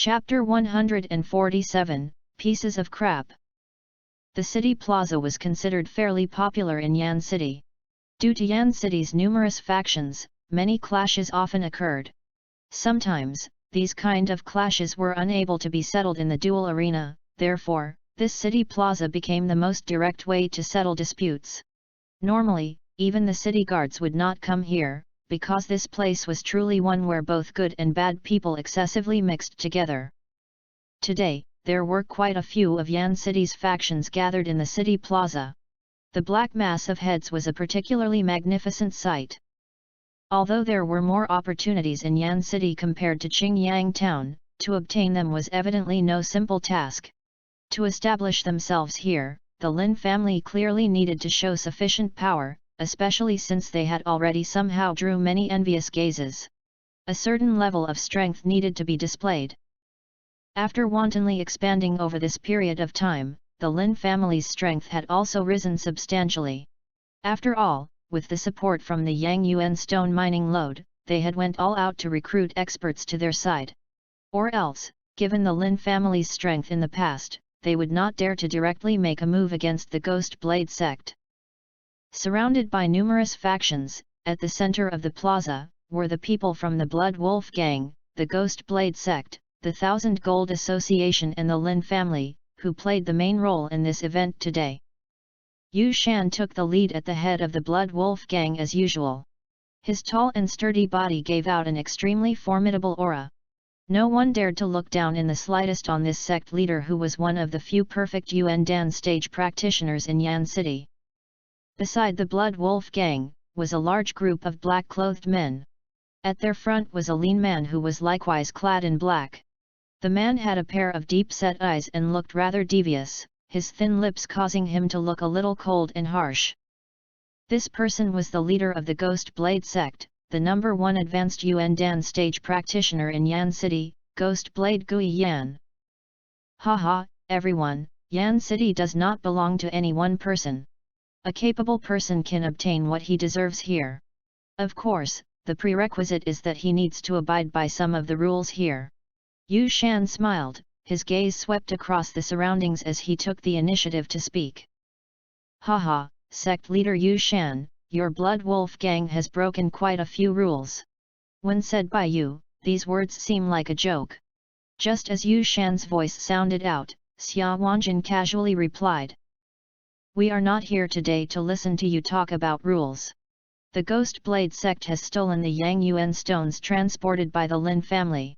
Chapter 147, Pieces of Crap. The city plaza was considered fairly popular in Yan City. Due to Yan City's numerous factions, many clashes often occurred. Sometimes, these kind of clashes were unable to be settled in the duel arena, therefore, this city plaza became the most direct way to settle disputes. Normally, even the city guards would not come here, because this place was truly one where both good and bad people excessively mixed together. Today, there were quite a few of Yan City's factions gathered in the city plaza. The black mass of heads was a particularly magnificent sight. Although there were more opportunities in Yan City compared to Qingyang town, to obtain them was evidently no simple task. To establish themselves here, the Lin family clearly needed to show sufficient power, especially since they had already somehow drew many envious gazes. A certain level of strength needed to be displayed. After wantonly expanding over this period of time, the Lin family's strength had also risen substantially. After all, with the support from the Yang Yuan stone mining lode, they had went all out to recruit experts to their side. Or else, given the Lin family's strength in the past, they would not dare to directly make a move against the Ghost Blade sect. Surrounded by numerous factions, at the center of the plaza, were the people from the Blood Wolf Gang, the Ghost Blade sect, the Thousand Gold Association and the Lin family, who played the main role in this event today. Yu Shan took the lead at the head of the Blood Wolf Gang as usual. His tall and sturdy body gave out an extremely formidable aura. No one dared to look down in the slightest on this sect leader, who was one of the few perfect Yuan Dan stage practitioners in Yan City. Beside the Blood Wolf Gang, was a large group of black-clothed men. At their front was a lean man who was likewise clad in black. The man had a pair of deep-set eyes and looked rather devious, his thin lips causing him to look a little cold and harsh. This person was the leader of the Ghost Blade sect, the number 1 advanced Yuan Dan stage practitioner in Yan City, Ghost Blade Gui Yan. Haha, everyone, Yan City does not belong to any one person. A capable person can obtain what he deserves here. Of course, the prerequisite is that he needs to abide by some of the rules here. Yu Shan smiled, his gaze swept across the surroundings as he took the initiative to speak. Haha, sect leader Yu Shan, your Blood Wolf Gang has broken quite a few rules. When said by you, these words seem like a joke. Just as Yu Shan's voice sounded out, Xia Wanjin casually replied. We are not here today to listen to you talk about rules. The Ghost Blade sect has stolen the Yang Yuan stones transported by the Lin family.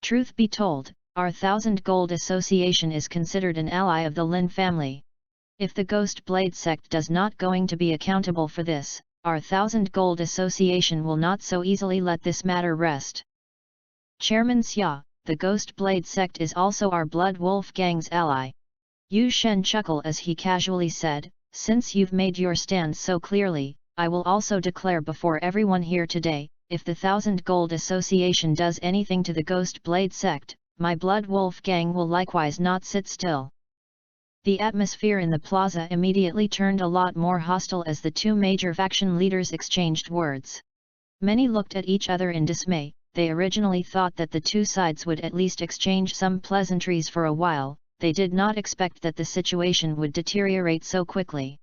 Truth be told, our Thousand Gold Association is considered an ally of the Lin family. If the Ghost Blade sect does not going to be accountable for this, our Thousand Gold Association will not so easily let this matter rest. Chairman Xia, the Ghost Blade sect is also our Blood Wolf Gang's ally. Yu Shen chuckled as he casually said, since you've made your stand so clearly, I will also declare before everyone here today, if the Thousand Gold Association does anything to the Ghost Blade sect, my Blood Wolf Gang will likewise not sit still. The atmosphere in the plaza immediately turned a lot more hostile as the two major faction leaders exchanged words. Many looked at each other in dismay. They originally thought that the two sides would at least exchange some pleasantries for a while. They did not expect that the situation would deteriorate so quickly.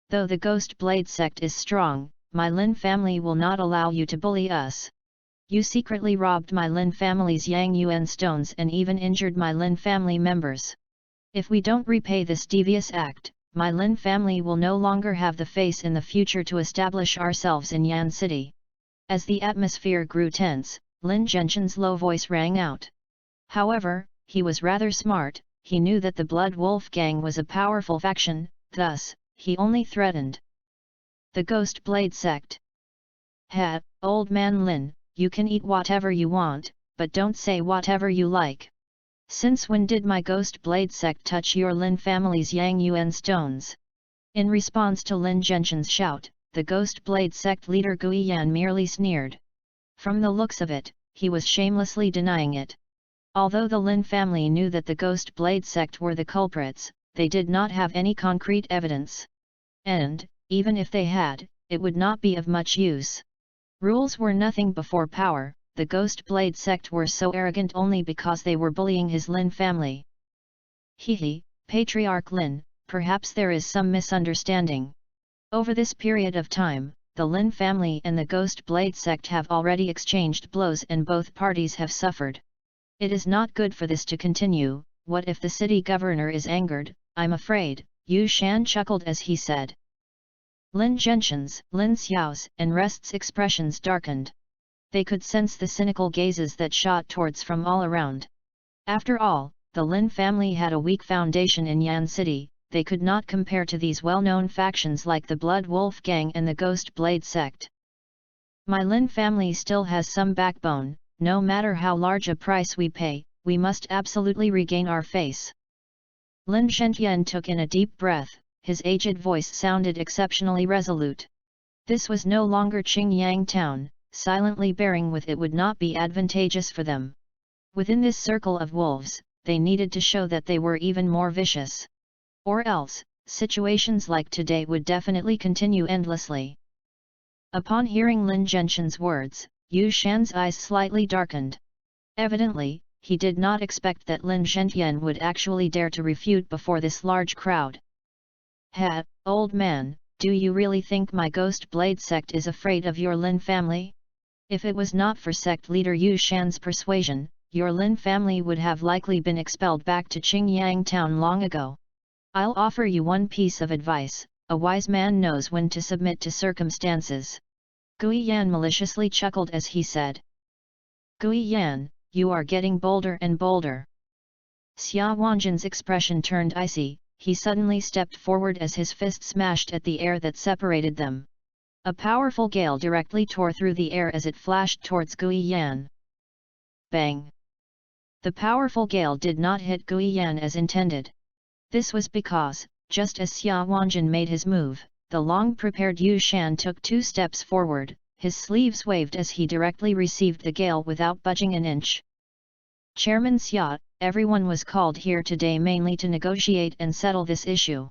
Though the Ghost Blade sect is strong, my Lin family will not allow you to bully us. You secretly robbed my Lin family's Yang Yuan stones and even injured my Lin family members. If we don't repay this devious act, my Lin family will no longer have the face in the future to establish ourselves in Yan City. As the atmosphere grew tense, Lin Zhenxin's low voice rang out. However, he was rather smart. He knew that the Blood Wolf Gang was a powerful faction, thus, he only threatened. The Ghost Blade sect. Old man Lin, you can eat whatever you want, but don't say whatever you like. Since when did my Ghost Blade sect touch your Lin family's Yang Yuan stones? In response to Lin Zhenxin's shout, the Ghost Blade sect leader Gui Yan merely sneered. From the looks of it, he was shamelessly denying it. Although the Lin family knew that the Ghost Blade sect were the culprits, they did not have any concrete evidence. And, even if they had, it would not be of much use. Rules were nothing before power, the Ghost Blade sect were so arrogant only because they were bullying his Lin family. Hehe, Patriarch Lin, perhaps there is some misunderstanding. Over this period of time, the Lin family and the Ghost Blade sect have already exchanged blows and both parties have suffered. It is not good for this to continue. What if the city governor is angered? I'm afraid, Yu Shan chuckled as he said. Lin Zhenshan's, Lin Xiao's and rest's expressions darkened. They could sense the cynical gazes that shot towards from all around. After all, the Lin family had a weak foundation in Yan City. They could not compare to these well-known factions like the Blood Wolf Gang and the Ghost Blade sect. My Lin family still has some backbone. No matter how large a price we pay, we must absolutely regain our face. Lin Zhentian took in a deep breath, his aged voice sounded exceptionally resolute. This was no longer Qingyang town, silently bearing with it would not be advantageous for them. Within this circle of wolves, they needed to show that they were even more vicious. Or else, situations like today would definitely continue endlessly. Upon hearing Lin Zhenshan's words, Yu Shan's eyes slightly darkened. Evidently, he did not expect that Lin Zhentian would actually dare to refute before this large crowd. Ha, old man, do you really think my Ghost Blade sect is afraid of your Lin family? If it was not for sect leader Yu Shan's persuasion, your Lin family would have likely been expelled back to Qingyang town long ago. I'll offer you one piece of advice, a wise man knows when to submit to circumstances. Gui Yan maliciously chuckled as he said. Gui Yan, you are getting bolder and bolder. Xia Wanjin's expression turned icy, he suddenly stepped forward as his fist smashed at the air that separated them. A powerful gale directly tore through the air as it flashed towards Gui Yan. Bang! The powerful gale did not hit Gui Yan as intended. This was because, just as Xia Wanjin made his move, the long-prepared Yu Shan took 2 steps forward, his sleeves waved as he directly received the gale without budging an inch. Chairman Xia, everyone was called here today mainly to negotiate and settle this issue.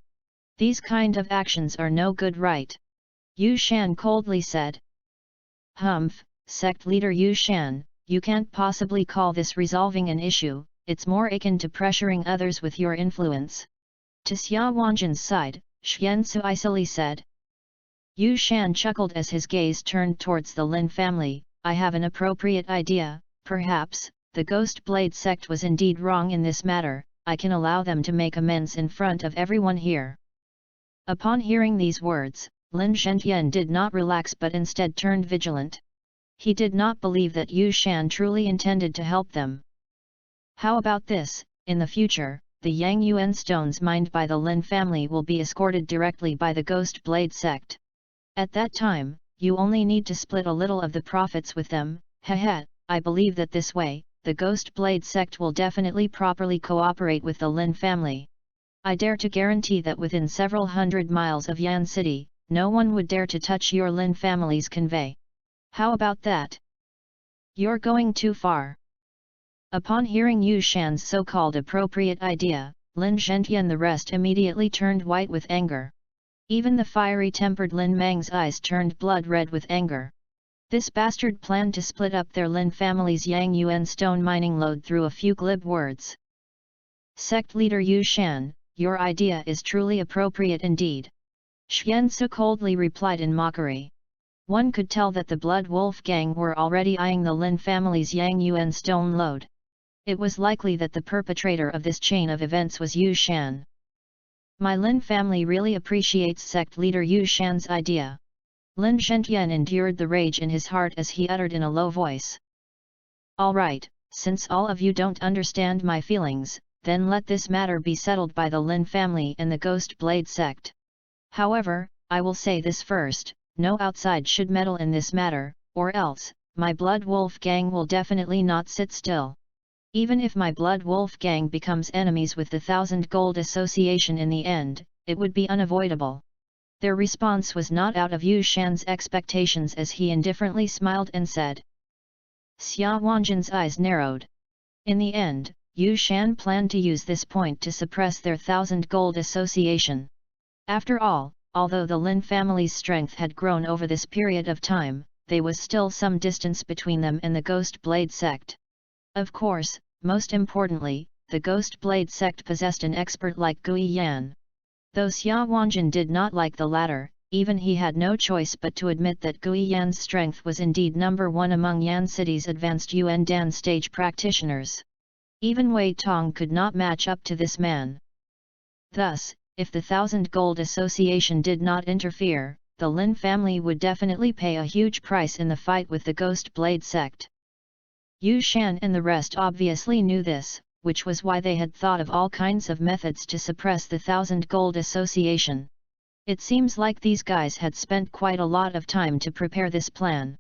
These kind of actions are no good, right? Yu Shan coldly said. Humph, sect leader Yu Shan, you can't possibly call this resolving an issue, it's more akin to pressuring others with your influence. To Xia Wanjin's side, Xian Su icily said. Yu Shan chuckled as his gaze turned towards the Lin family. I have an appropriate idea, perhaps, the Ghost Blade sect was indeed wrong in this matter, I can allow them to make amends in front of everyone here. Upon hearing these words, Lin Zhentian did not relax but instead turned vigilant. He did not believe that Yu Shan truly intended to help them. How about this, in the future, the Yang Yuan stones mined by the Lin family will be escorted directly by the Ghost Blade sect. At that time, you only need to split a little of the profits with them. Haha, I believe that this way, the Ghost Blade sect will definitely properly cooperate with the Lin family. I dare to guarantee that within several hundred miles of Yan City, no one would dare to touch your Lin family's convey. How about that? You're going too far. Upon hearing Yu Shan's so-called appropriate idea, Lin Zhentian and the rest immediately turned white with anger. Even the fiery-tempered Lin Mang's eyes turned blood-red with anger. This bastard planned to split up their Lin family's Yang Yuan stone mining lode through a few glib words. Sect leader Yu Shan, your idea is truly appropriate indeed. Xian Su coldly replied in mockery. One could tell that the Blood Wolf Gang were already eyeing the Lin family's Yang Yuan stone lode. It was likely that the perpetrator of this chain of events was Yu Shan. My Lin family really appreciates sect leader Yu Shan's idea. Lin Zhentian endured the rage in his heart as he uttered in a low voice. Alright, since all of you don't understand my feelings, then let this matter be settled by the Lin family and the Ghost Blade sect. However, I will say this first, no outside should meddle in this matter, or else, my Blood Wolf Gang will definitely not sit still. Even if my Blood Wolf Gang becomes enemies with the 1000 Gold Association in the end, it would be unavoidable. Their response was not out of Yu Shan's expectations as he indifferently smiled and said. Xia Wanjin's eyes narrowed. In the end, Yu Shan planned to use this point to suppress their 1000 Gold Association. After all, although the Lin family's strength had grown over this period of time, there was still some distance between them and the Ghost Blade sect. Of course, most importantly, the Ghost Blade sect possessed an expert like Gui Yan. Though Xia Wanjin did not like the latter, even he had no choice but to admit that Gui Yan's strength was indeed number one among Yan City's advanced Yuan Dan stage practitioners. Even Wei Tong could not match up to this man. Thus, if the Thousand Gold Association did not interfere, the Lin family would definitely pay a huge price in the fight with the Ghost Blade sect. Yu Shan and the rest obviously knew this, which was why they had thought of all kinds of methods to suppress the Thousand Gold Association. It seems like these guys had spent quite a lot of time to prepare this plan.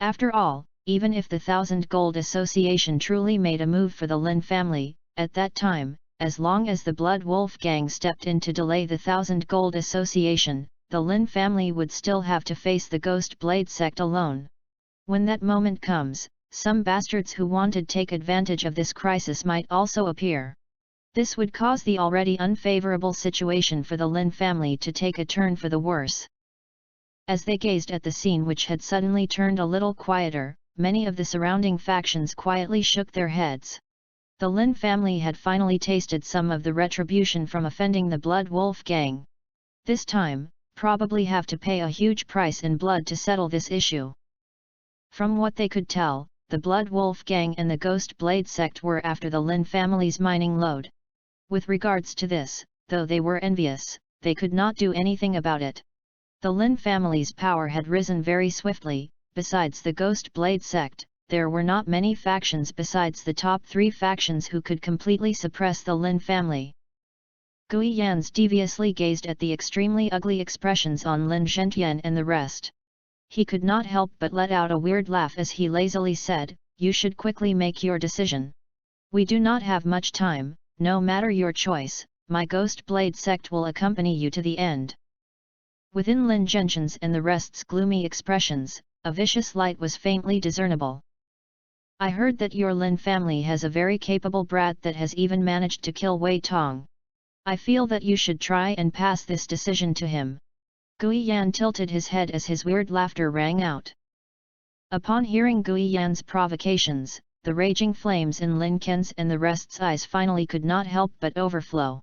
After all, even if the Thousand Gold Association truly made a move for the Lin family, at that time, as long as the Blood Wolf gang stepped in to delay the Thousand Gold Association, the Lin family would still have to face the Ghost Blade sect alone. When that moment comes, some bastards who wanted to take advantage of this crisis might also appear. This would cause the already unfavorable situation for the Lin family to take a turn for the worse. As they gazed at the scene which had suddenly turned a little quieter, many of the surrounding factions quietly shook their heads. The Lin family had finally tasted some of the retribution from offending the Blood Wolf gang. This time, probably have to pay a huge price in blood to settle this issue. From what they could tell, the Blood Wolf gang and the Ghost Blade sect were after the Lin family's mining lode. With regards to this, though they were envious, they could not do anything about it. The Lin family's power had risen very swiftly. Besides the Ghost Blade sect, there were not many factions besides the top 3 factions who could completely suppress the Lin family. Gui Yan's deviously gazed at the extremely ugly expressions on Lin Zhentian and the rest. He could not help but let out a weird laugh as he lazily said, "You should quickly make your decision. We do not have much time, no matter your choice, my Ghost Blade sect will accompany you to the end." Within Lin Zhentian's and the rest's gloomy expressions, a vicious light was faintly discernible. "I heard that your Lin family has a very capable brat that has even managed to kill Wei Tong. I feel that you should try and pass this decision to him." Gui Yan tilted his head as his weird laughter rang out. Upon hearing Gui Yan's provocations, the raging flames in Lin Ken's and the rest's eyes finally could not help but overflow.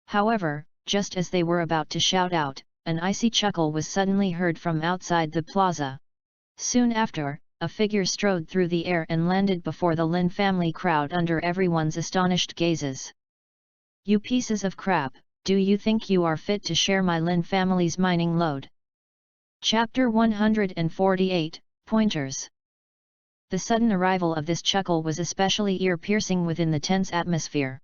However, just as they were about to shout out, an icy chuckle was suddenly heard from outside the plaza. Soon after, a figure strode through the air and landed before the Lin family crowd under everyone's astonished gazes. "You pieces of crap, do you think you are fit to share my Lin family's mining load?" Chapter 148, Pointers. The sudden arrival of this chuckle was especially ear-piercing within the tense atmosphere.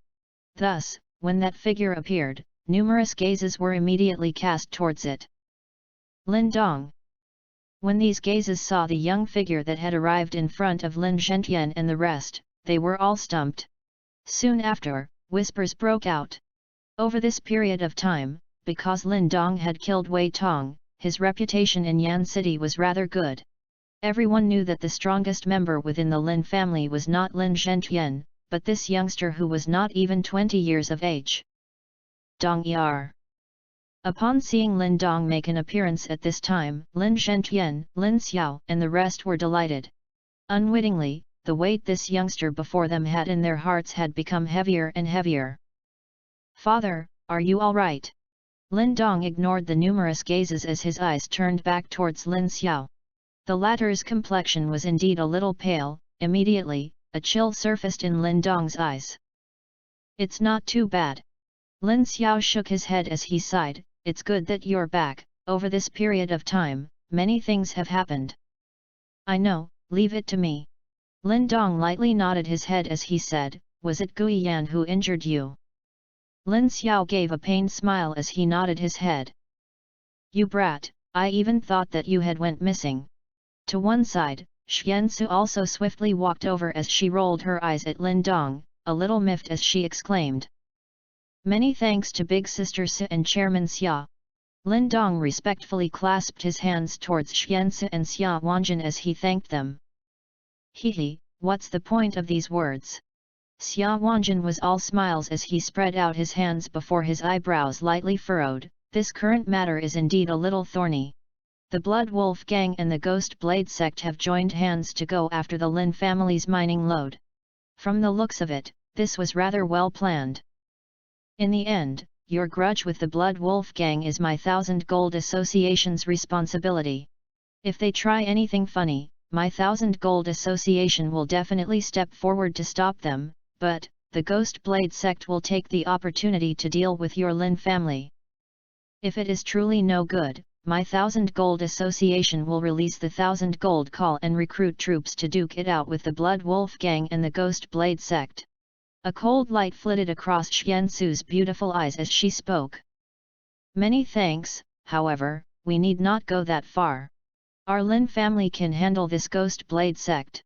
Thus, when that figure appeared, numerous gazes were immediately cast towards it. Lin Dong. When these gazes saw the young figure that had arrived in front of Lin Zhentian and the rest, they were all stumped. Soon after, whispers broke out. Over this period of time, because Lin Dong had killed Wei Tong, his reputation in Yan City was rather good. Everyone knew that the strongest member within the Lin family was not Lin Zhentian, but this youngster who was not even 20 years of age. Dong Yar. Upon seeing Lin Dong make an appearance at this time, Lin Zhentian, Lin Xiao and the rest were delighted. Unwittingly, the weight this youngster before them had in their hearts had become heavier and heavier. "Father, are you all right?" Lin Dong ignored the numerous gazes as his eyes turned back towards Lin Xiao. The latter's complexion was indeed a little pale. Immediately, a chill surfaced in Lin Dong's eyes. "It's not too bad." Lin Xiao shook his head as he sighed, "It's good that you're back. Over this period of time, many things have happened." "I know, leave it to me." Lin Dong lightly nodded his head as he said, "Was it Gui Yan who injured you?" Lin Xiao gave a pained smile as he nodded his head. "You brat, I even thought that you had went missing." To one side, Xian Su also swiftly walked over as she rolled her eyes at Lin Dong, a little miffed as she exclaimed. "Many thanks to Big Sister Su and Chairman Xia." Lin Dong respectfully clasped his hands towards Xian Su and Xia Wanjin as he thanked them. "Hehe, what's the point of these words?" Xia Wanjin was all smiles as he spread out his hands before his eyebrows lightly furrowed. "This current matter is indeed a little thorny. The Blood Wolf Gang and the Ghost Blade sect have joined hands to go after the Lin family's mining lode. From the looks of it, this was rather well planned. In the end, your grudge with the Blood Wolf Gang is my 1,000 Gold Association's responsibility. If they try anything funny, my 1,000 Gold Association will definitely step forward to stop them, but the Ghost Blade sect will take the opportunity to deal with your Lin family. If it is truly no good, my 1,000 Gold Association will release the 1,000 Gold Call and recruit troops to duke it out with the Blood Wolf Gang and the Ghost Blade sect. A cold light flitted across Xiansu's beautiful eyes as she spoke. Many thanks, however, we need not go that far. Our Lin family can handle this Ghost Blade sect.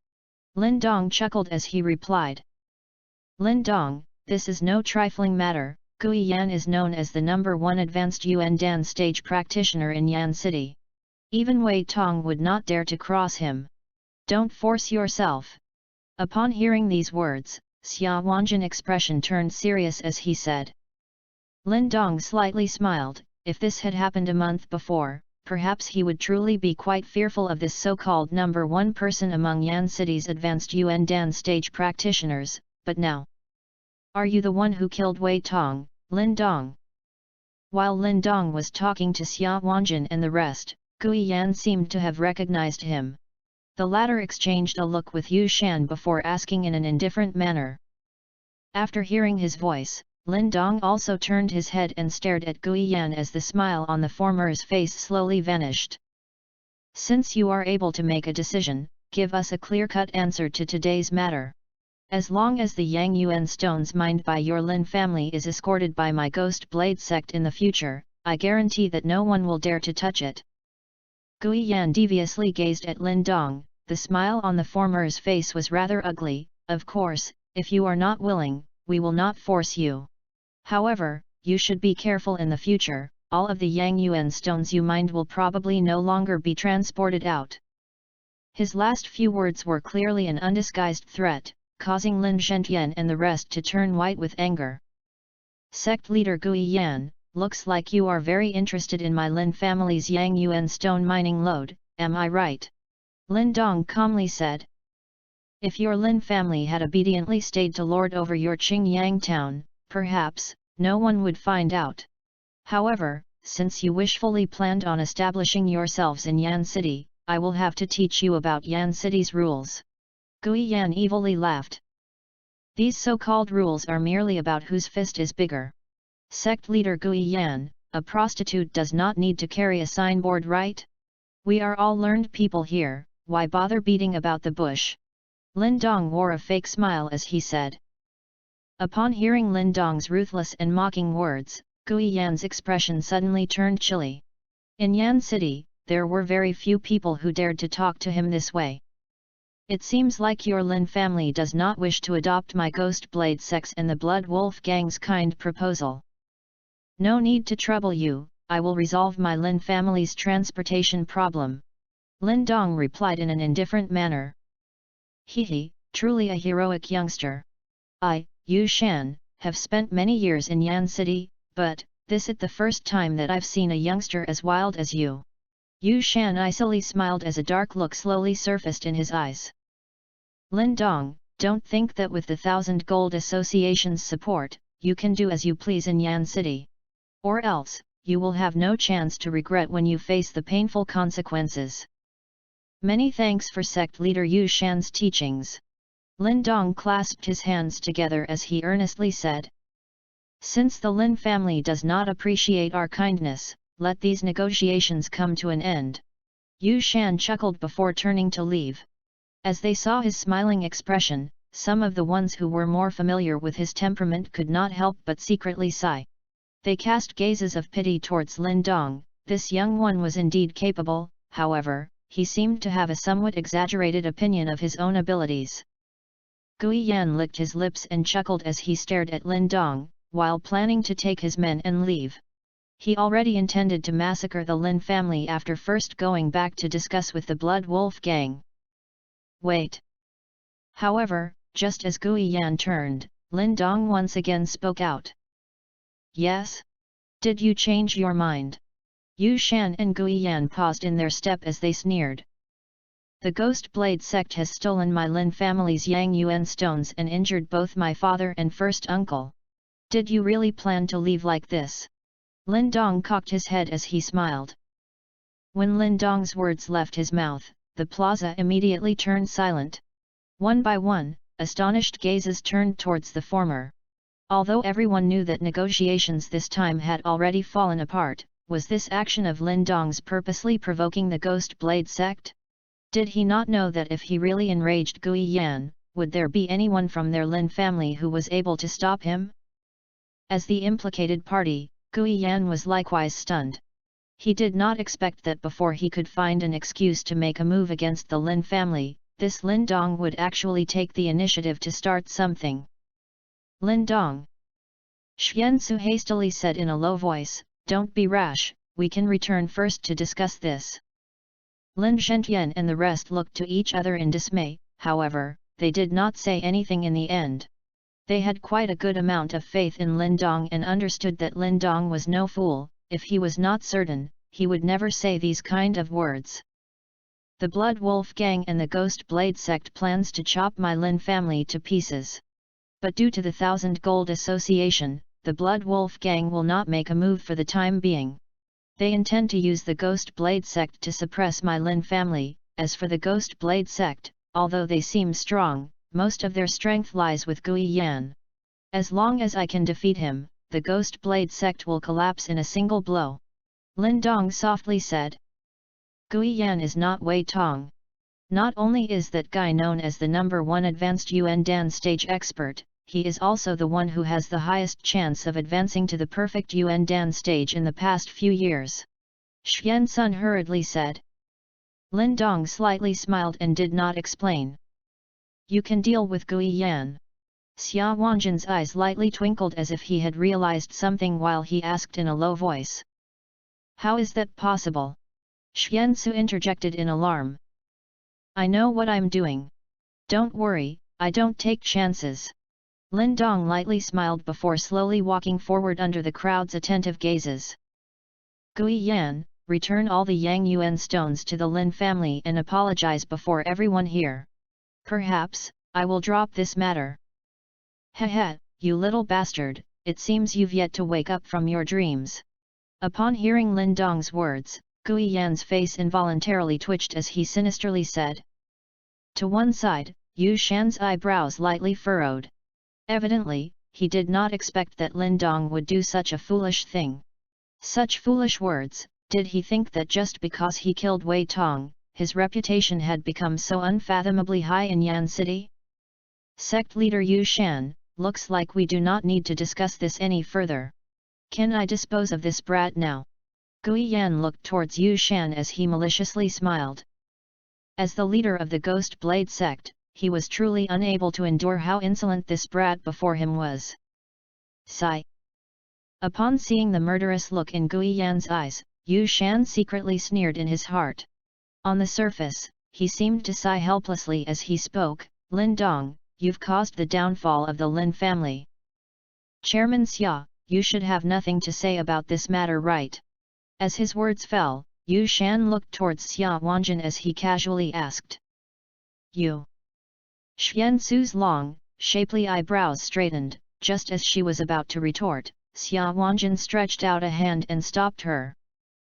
Lin Dong chuckled as he replied. Lin Dong, this is no trifling matter. Gui Yan is known as the #1 advanced Yuan Dan stage practitioner in Yan City. Even Wei Tong would not dare to cross him. Don't force yourself. Upon hearing these words, Xia Wanjin expression turned serious as he said. Lin Dong slightly smiled. If this had happened a month before, perhaps he would truly be quite fearful of this so-called #1 person among Yan City's advanced Yuan Dan stage practitioners, but now. Are you the one who killed Wei Tong, Lin Dong? While Lin Dong was talking to Xia Wanjin and the rest, Gui Yan seemed to have recognized him. The latter exchanged a look with Yu Shan before asking in an indifferent manner. After hearing his voice, Lin Dong also turned his head and stared at Gui Yan as the smile on the former's face slowly vanished. Since you are able to make a decision, give us a clear-cut answer to today's matter. As long as the Yang Yuan stones mined by your Lin family is escorted by my Ghost Blade sect in the future, I guarantee that no one will dare to touch it. Gui Yan deviously gazed at Lin Dong. The smile on the former's face was rather ugly. Of course, if you are not willing, we will not force you. However, you should be careful in the future. All of the Yang Yuan stones you mined will probably no longer be transported out. His last few words were clearly an undisguised threat, causing Lin Zhentian and the rest to turn white with anger. Sect leader Gui Yan, looks like you are very interested in my Lin family's Yang Yuan stone mining lode, am I right? Lin Dong calmly said. If your Lin family had obediently stayed to lord over your Qingyang town, perhaps, no one would find out. However, since you wishfully planned on establishing yourselves in Yan City, I will have to teach you about Yan City's rules. Gui Yan evilly laughed. These so-called rules are merely about whose fist is bigger. Sect leader Gui Yan, a prostitute does not need to carry a signboard, right? We are all learned people here, why bother beating about the bush? Lin Dong wore a fake smile as he said. Upon hearing Lin Dong's ruthless and mocking words, Gui Yan's expression suddenly turned chilly. In Yan City, there were very few people who dared to talk to him this way. It seems like your Lin family does not wish to adopt my Ghost Blade sects and the Blood Wolf Gang's kind proposal. No need to trouble you, I will resolve my Lin family's transportation problem. Lin Dong replied in an indifferent manner. He, truly a heroic youngster. I, Yu Shan, have spent many years in Yan City, but, this is the first time that I've seen a youngster as wild as you. Yu Shan icily smiled as a dark look slowly surfaced in his eyes. Lin Dong, don't think that with the 1,000 Gold Association's support, you can do as you please in Yan City. Or else, you will have no chance to regret when you face the painful consequences. Many thanks for sect leader Yu Shan's teachings. Lin Dong clasped his hands together as he earnestly said. Since the Lin family does not appreciate our kindness, let these negotiations come to an end. Yu Shan chuckled before turning to leave. As they saw his smiling expression, some of the ones who were more familiar with his temperament could not help but secretly sigh. They cast gazes of pity towards Lin Dong. This young one was indeed capable, however, he seemed to have a somewhat exaggerated opinion of his own abilities. Gui Yan licked his lips and chuckled as he stared at Lin Dong, while planning to take his men and leave. He already intended to massacre the Lin family after first going back to discuss with the Blood Wolf Gang. Wait! However, just as Gui Yan turned, Lin Dong once again spoke out. Yes? Did you change your mind? Yu Shan and Gui Yan paused in their step as they sneered. The Ghost Blade sect has stolen my Lin family's Yang Yuan stones and injured both my father and first uncle. Did you really plan to leave like this? Lin Dong cocked his head as he smiled. When Lin Dong's words left his mouth, the plaza immediately turned silent. One by one, astonished gazes turned towards the former. Although everyone knew that negotiations this time had already fallen apart, was this action of Lin Dong's purposely provoking the Ghost Blade sect? Did he not know that if he really enraged Gui Yan, would there be anyone from their Lin family who was able to stop him? As the implicated party, Gui Yan was likewise stunned. He did not expect that before he could find an excuse to make a move against the Lin family, this Lin Dong would actually take the initiative to start something. Lin Dong. Xiansu hastily said in a low voice, "Don't be rash, we can return first to discuss this." Lin Zhentian and the rest looked to each other in dismay, however, they did not say anything in the end. They had quite a good amount of faith in Lin Dong and understood that Lin Dong was no fool. If he was not certain, he would never say these kind of words. The Blood Wolf Gang and the Ghost Blade sect plans to chop my Lin family to pieces. But due to the 1000 Gold Association, the Blood Wolf Gang will not make a move for the time being. They intend to use the Ghost Blade sect to suppress my Lin family. As for the Ghost Blade sect, although they seem strong, most of their strength lies with Gui Yan. As long as I can defeat him, the Ghost Blade sect will collapse in a single blow. Lin Dong softly said. Gui Yan is not Wei Tong. Not only is that guy known as the #1 advanced Yuan Dan stage expert, he is also the one who has the highest chance of advancing to the perfect Yuan Dan stage in the past few years. Xian Sun hurriedly said. Lin Dong slightly smiled and did not explain. You can deal with Gui Yan. Xia Wanjin's eyes lightly twinkled as if he had realized something while he asked in a low voice. How is that possible? Xiansu interjected in alarm. I know what I'm doing. Don't worry, I don't take chances. Lin Dong lightly smiled before slowly walking forward under the crowd's attentive gazes. Gui Yan, return all the Yang Yuan stones to the Lin family and apologize before everyone here. Perhaps, I will drop this matter. Heh, you little bastard, it seems you've yet to wake up from your dreams. Upon hearing Lin Dong's words, Gui Yan's face involuntarily twitched as he sinisterly said. To one side, Yu Shan's eyebrows lightly furrowed. Evidently, he did not expect that Lin Dong would do such a foolish thing. Such foolish words, did he think that just because he killed Wei Tong, his reputation had become so unfathomably high in Yan City? Sect leader Yu Shan, looks like we do not need to discuss this any further. Can I dispose of this brat now? Gui Yan looked towards Yu Shan as he maliciously smiled. As the leader of the Ghost Blade sect, he was truly unable to endure how insolent this brat before him was. Sigh. Upon seeing the murderous look in Gui Yan's eyes, Yu Shan secretly sneered in his heart. On the surface, he seemed to sigh helplessly as he spoke. Lin Dong, you've caused the downfall of the Lin family. Chairman Xia, you should have nothing to say about this matter, right? As his words fell, Yu Shan looked towards Xia Wanjin as he casually asked. You. Xian Su's long, shapely eyebrows straightened. Just as she was about to retort, Xia Wanjin stretched out a hand and stopped her.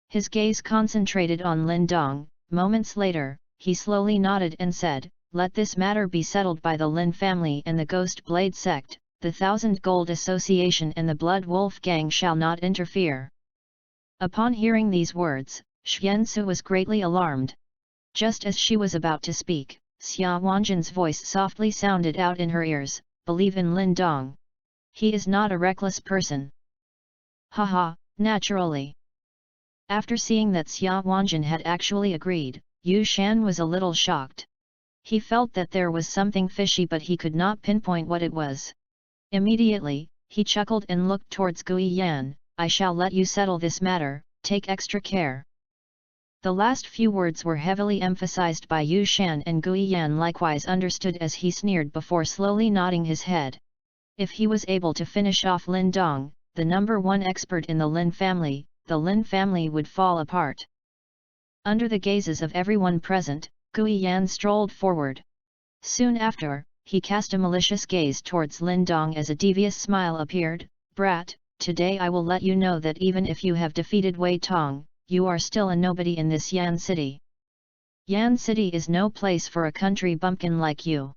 His gaze concentrated on Lin Dong. Moments later, he slowly nodded and said, let this matter be settled by the Lin family and the Ghost Blade sect. The 1000 Gold Association and the Blood Wolf Gang shall not interfere. Upon hearing these words, Xiansu was greatly alarmed. Just as she was about to speak, Xia Wanjin's voice softly sounded out in her ears, believe in Lin Dong. He is not a reckless person. Haha, naturally. After seeing that Xia Wanjin had actually agreed, Yu Shan was a little shocked. He felt that there was something fishy but he could not pinpoint what it was. Immediately, he chuckled and looked towards Gui Yan, I shall let you settle this matter, take extra care. The last few words were heavily emphasized by Yu Shan and Gui Yan likewise understood as he sneered before slowly nodding his head. If he was able to finish off Lin Dong, the #1 expert in the Lin family, the Lin family would fall apart. Under the gazes of everyone present, Gui Yan strolled forward. Soon after, he cast a malicious gaze towards Lin Dong as a devious smile appeared. "Brat, today I will let you know that even if you have defeated Wei Tong, you are still a nobody in this Yan city. Yan city is no place for a country bumpkin like you.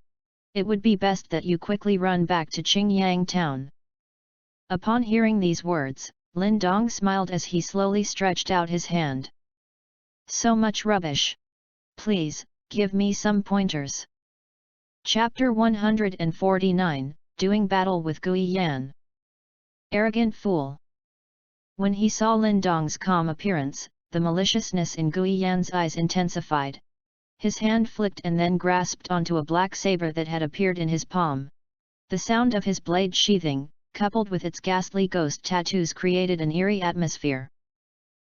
It would be best that you quickly run back to Qingyang town." Upon hearing these words, Lin Dong smiled as he slowly stretched out his hand. "So much rubbish. Please, give me some pointers." Chapter 149, Doing Battle with Gui Yan. Arrogant fool. When he saw Lin Dong's calm appearance, the maliciousness in Gui Yan's eyes intensified. His hand flicked and then grasped onto a black saber that had appeared in his palm. The sound of his blade sheathing, coupled with its ghastly ghost tattoos, created an eerie atmosphere.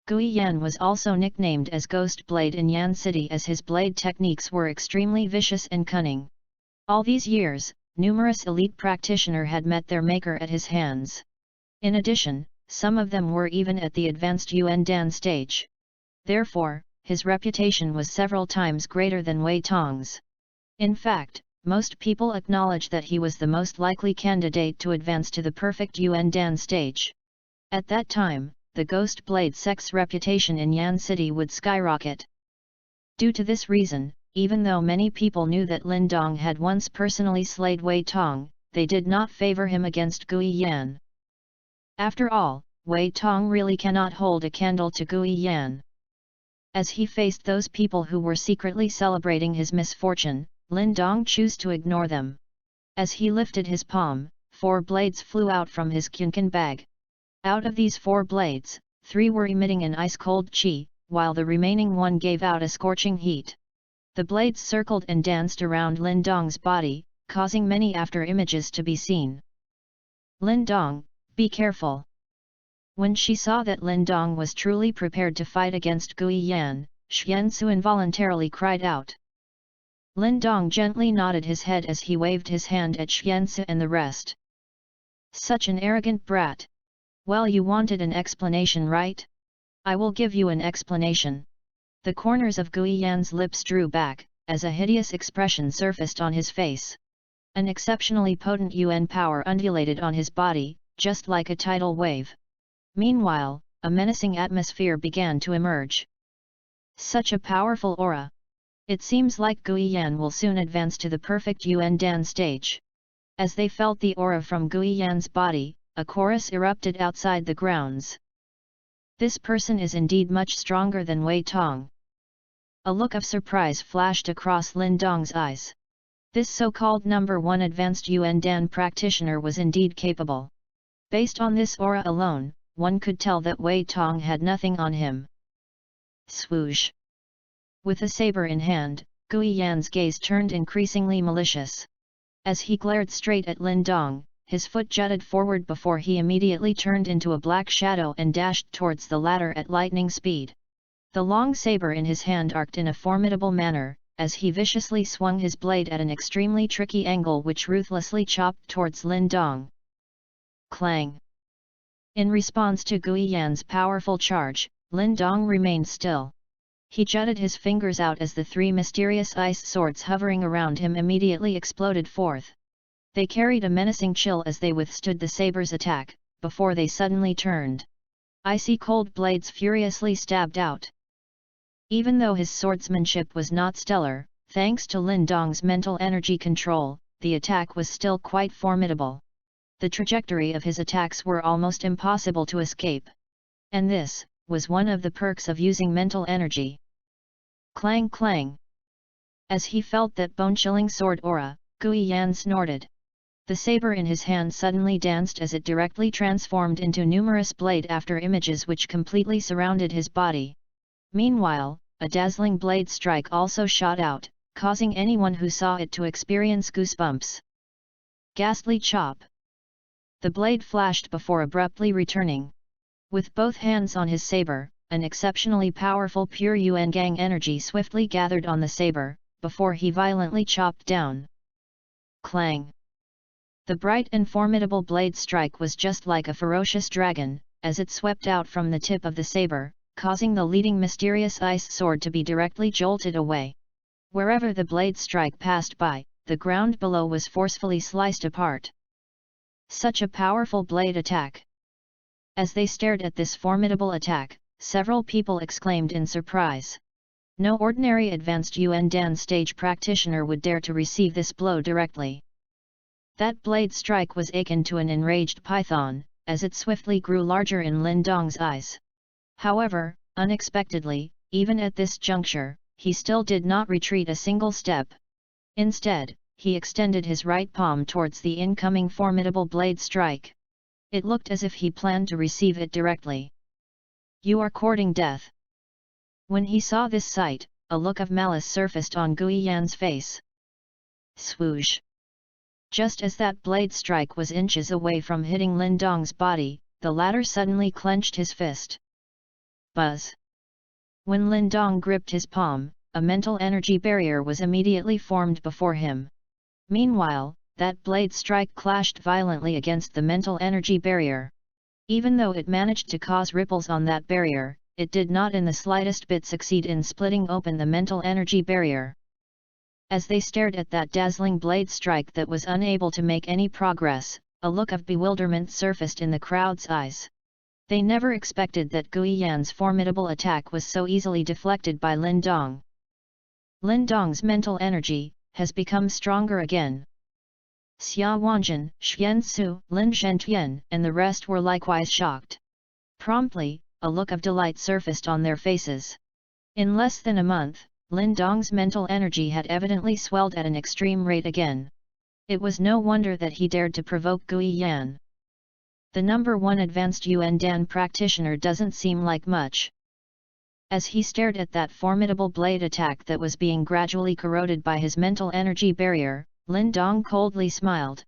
Gui Yan was also nicknamed as Ghost Blade in Yan City as his blade techniques were extremely vicious and cunning. All these years, numerous elite practitioners had met their maker at his hands. In addition, some of them were even at the advanced Yuan Dan stage. Therefore, his reputation was several times greater than Wei Tong's. In fact, most people acknowledge that he was the most likely candidate to advance to the perfect Yuan Dan stage. At that time, the Ghost Blade sect's reputation in Yan City would skyrocket. Due to this reason, even though many people knew that Lin Dong had once personally slayed Wei Tong, they did not favor him against Gui Yan. After all, Wei Tong really cannot hold a candle to Gui Yan. As he faced those people who were secretly celebrating his misfortune, Lin Dong chose to ignore them. As he lifted his palm, 4 blades flew out from his Qian bag. Out of these 4 blades, 3 were emitting an ice-cold qi, while the remaining 1 gave out a scorching heat. The blades circled and danced around Lin Dong's body, causing many after-images to be seen. "Lin Dong, be careful." When she saw that Lin Dong was truly prepared to fight against Gui Yan, Xiansu involuntarily cried out. Lin Dong gently nodded his head as he waved his hand at Xiansu and the rest. "Such an arrogant brat! Well, you wanted an explanation, right? I will give you an explanation." The corners of Gui Yan's lips drew back, as a hideous expression surfaced on his face. An exceptionally potent Yuan power undulated on his body, just like a tidal wave. Meanwhile, a menacing atmosphere began to emerge. Such a powerful aura! It seems like Gui Yan will soon advance to the perfect Yuan Dan stage. As they felt the aura from Gui Yan's body, a chorus erupted outside the grounds. This person is indeed much stronger than Wei Tong. A look of surprise flashed across Lin Dong's eyes. This so-called number 1 advanced Yuan Dan practitioner was indeed capable. Based on this aura alone, one could tell that Wei Tong had nothing on him. Swoosh! With a saber in hand, Gui Yan's gaze turned increasingly malicious. As he glared straight at Lin Dong, his foot jutted forward before he immediately turned into a black shadow and dashed towards the latter at lightning speed. The long saber in his hand arced in a formidable manner, as he viciously swung his blade at an extremely tricky angle which ruthlessly chopped towards Lin Dong. Clang! In response to Gui Yan's powerful charge, Lin Dong remained still. He jutted his fingers out as the 3 mysterious ice swords hovering around him immediately exploded forth. They carried a menacing chill as they withstood the saber's attack, before they suddenly turned. Icy cold blades furiously stabbed out. Even though his swordsmanship was not stellar, thanks to Lin Dong's mental energy control, the attack was still quite formidable. The trajectory of his attacks were almost impossible to escape. And this was one of the perks of using mental energy. Clang clang! As he felt that bone-chilling sword aura, Gui Yan snorted. The saber in his hand suddenly danced as it directly transformed into numerous blade after images which completely surrounded his body. Meanwhile, a dazzling blade strike also shot out, causing anyone who saw it to experience goosebumps. Ghastly chop! The blade flashed before abruptly returning. With both hands on his saber, an exceptionally powerful pure Yuan Gang energy swiftly gathered on the saber, before he violently chopped down. Clang! The bright and formidable blade strike was just like a ferocious dragon, as it swept out from the tip of the saber, causing the leading mysterious ice sword to be directly jolted away. Wherever the blade strike passed by, the ground below was forcefully sliced apart. Such a powerful blade attack! As they stared at this formidable attack, several people exclaimed in surprise. No ordinary advanced Yuan Dan stage practitioner would dare to receive this blow directly. That blade strike was akin to an enraged python, as it swiftly grew larger in Lin Dong's eyes. However, unexpectedly, even at this juncture, he still did not retreat a single step. Instead, he extended his right palm towards the incoming formidable blade strike. It looked as if he planned to receive it directly. "You are courting death." When he saw this sight, a look of malice surfaced on Gui Yan's face. Swoosh! Just as that blade strike was inches away from hitting Lin Dong's body, the latter suddenly clenched his fist. Buzz! When Lin Dong gripped his palm, a mental energy barrier was immediately formed before him. Meanwhile, that blade strike clashed violently against the mental energy barrier. Even though it managed to cause ripples on that barrier, it did not in the slightest bit succeed in splitting open the mental energy barrier. As they stared at that dazzling blade strike that was unable to make any progress, a look of bewilderment surfaced in the crowd's eyes. They never expected that Gui Yan's formidable attack was so easily deflected by Lin Dong. Lin Dong's mental energy has become stronger again. Xia Wanjin, Xian Su, Lin Zhentian, and the rest were likewise shocked. Promptly, a look of delight surfaced on their faces. In less than a month, Lin Dong's mental energy had evidently swelled at an extreme rate again. It was no wonder that he dared to provoke Gui Yan. The number 1 advanced Yuan Dan practitioner doesn't seem like much. As he stared at that formidable blade attack that was being gradually corroded by his mental energy barrier, Lin Dong coldly smiled.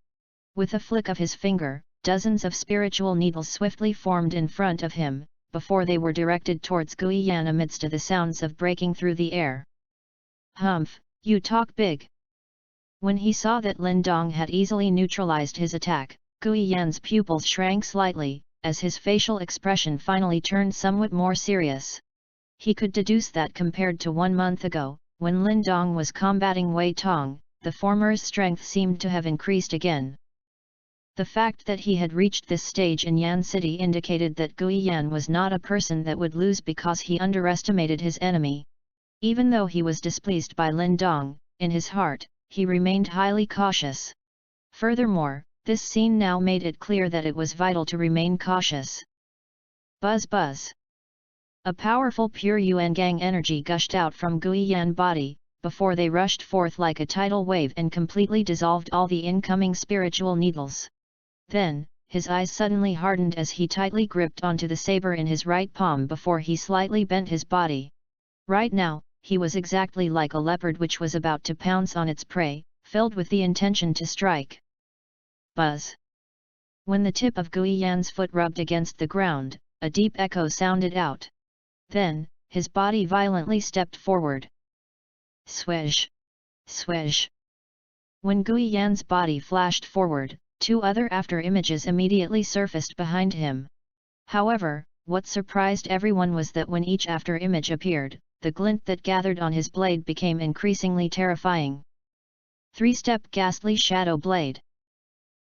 With a flick of his finger, dozens of spiritual needles swiftly formed in front of him, before they were directed towards Gui Yan amidst the sounds of breaking through the air. "Humph, you talk big." When he saw that Lin Dong had easily neutralized his attack, Gui Yan's pupils shrank slightly, as his facial expression finally turned somewhat more serious. He could deduce that compared to 1 month ago, when Lin Dong was combating Wei Tong, the former's strength seemed to have increased again. The fact that he had reached this stage in Yan City indicated that Gui Yan was not a person that would lose because he underestimated his enemy. Even though he was displeased by Lin Dong, in his heart, he remained highly cautious. Furthermore, this scene now made it clear that it was vital to remain cautious. Buzz buzz! A powerful pure Yuan Gang energy gushed out from Gui Yan's body, before they rushed forth like a tidal wave and completely dissolved all the incoming spiritual needles. Then, his eyes suddenly hardened as he tightly gripped onto the saber in his right palm before he slightly bent his body. Right now, he was exactly like a leopard which was about to pounce on its prey, filled with the intention to strike. Buzz! When the tip of Gui Yan's foot rubbed against the ground, a deep echo sounded out. Then, his body violently stepped forward. Swish! Swish! When Gui Yan's body flashed forward, 2 other after-images immediately surfaced behind him. However, what surprised everyone was that when each after-image appeared, the glint that gathered on his blade became increasingly terrifying. 3-step ghastly shadow blade.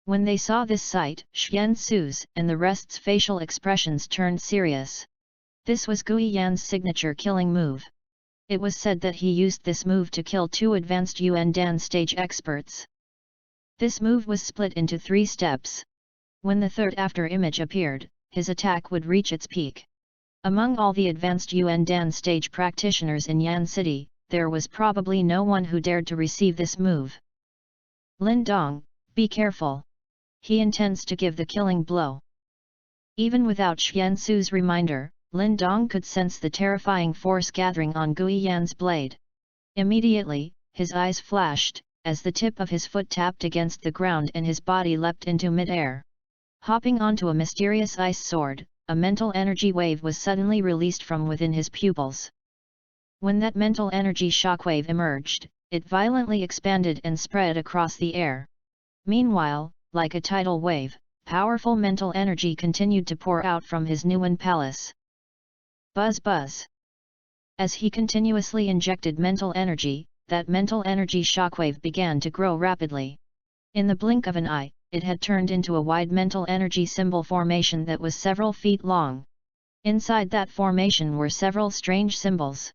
When they saw this sight, Xian Su's and the rest's facial expressions turned serious. This was Gui Yan's signature killing move. It was said that he used this move to kill 2 advanced Yuan Dan stage experts. This move was split into 3 steps. When the 3rd after-image appeared, his attack would reach its peak. Among all the advanced Yuan Dan stage practitioners in Yan City, there was probably no one who dared to receive this move. Lin Dong, be careful. He intends to give the killing blow. Even without Xian Su's reminder, Lin Dong could sense the terrifying force gathering on Gui Yan's blade. Immediately, his eyes flashed, as the tip of his foot tapped against the ground and his body leapt into mid-air. Hopping onto a mysterious ice sword, a mental energy wave was suddenly released from within his pupils. When that mental energy shockwave emerged, it violently expanded and spread across the air. Meanwhile, like a tidal wave, powerful mental energy continued to pour out from his Nuan palace. Buzz buzz. As he continuously injected mental energy, that mental energy shockwave began to grow rapidly. In the blink of an eye, it had turned into a wide mental energy symbol formation that was several feet long. Inside that formation were several strange symbols.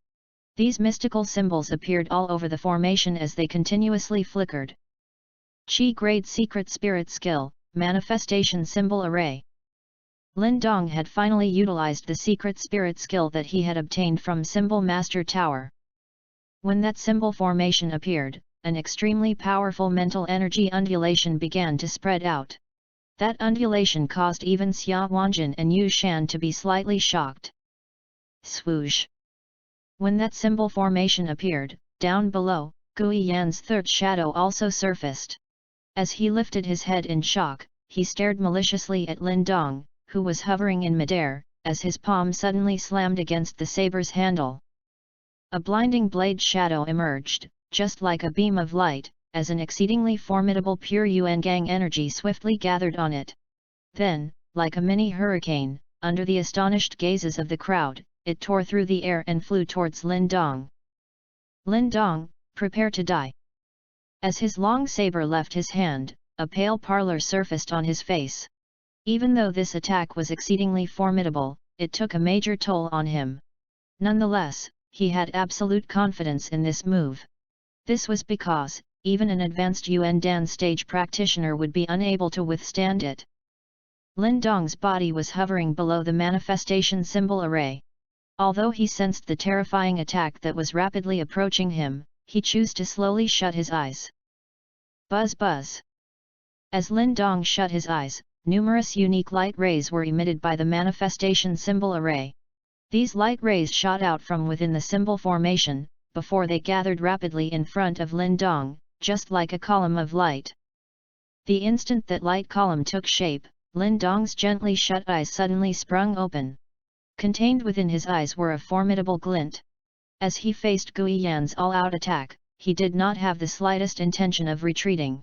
These mystical symbols appeared all over the formation as they continuously flickered. Qi Grade Secret Spirit Skill, Manifestation Symbol Array. Lin Dong had finally utilized the secret spirit skill that he had obtained from Symbol Master Tower. When that symbol formation appeared, an extremely powerful mental energy undulation began to spread out. That undulation caused even Xia Wanjin and Yu Shan to be slightly shocked. Swoosh! When that symbol formation appeared, down below, Gui Yan's third shadow also surfaced. As he lifted his head in shock, he stared maliciously at Lin Dong, who was hovering in midair, as his palm suddenly slammed against the saber's handle. A blinding blade shadow emerged, just like a beam of light, as an exceedingly formidable pure Yuangang energy swiftly gathered on it. Then, like a mini hurricane, under the astonished gazes of the crowd, it tore through the air and flew towards Lin Dong. Lin Dong, prepare to die. As his long saber left his hand, a pale pallor surfaced on his face. Even though this attack was exceedingly formidable, it took a major toll on him. Nonetheless, he had absolute confidence in this move. This was because, even an advanced Yuan Dan stage practitioner would be unable to withstand it. Lin Dong's body was hovering below the manifestation symbol array. Although he sensed the terrifying attack that was rapidly approaching him, he chose to slowly shut his eyes. Buzz buzz. As Lin Dong shut his eyes, numerous unique light rays were emitted by the manifestation symbol array. These light rays shot out from within the symbol formation, before they gathered rapidly in front of Lin Dong, just like a column of light. The instant that light column took shape, Lin Dong's gently shut eyes suddenly sprung open. Contained within his eyes were a formidable glint. As he faced Gui Yan's all-out attack, he did not have the slightest intention of retreating.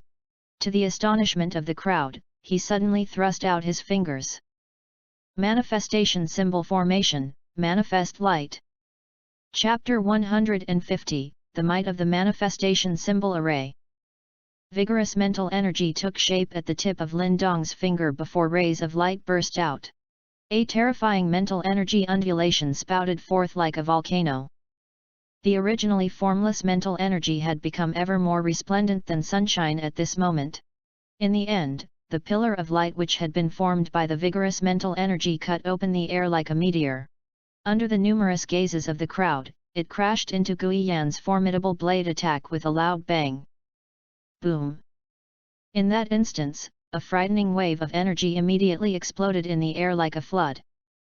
To the astonishment of the crowd, he suddenly thrust out his fingers. Manifestation Symbol Formation, Manifest Light. Chapter 150, The Might of the Manifestation Symbol Array. Vigorous mental energy took shape at the tip of Lin Dong's finger before rays of light burst out. A terrifying mental energy undulation spouted forth like a volcano. The originally formless mental energy had become ever more resplendent than sunshine at this moment. In the end, the pillar of light which had been formed by the vigorous mental energy cut open the air like a meteor. Under the numerous gazes of the crowd, it crashed into Gui Yan's formidable blade attack with a loud bang. Boom! In that instance, a frightening wave of energy immediately exploded in the air like a flood.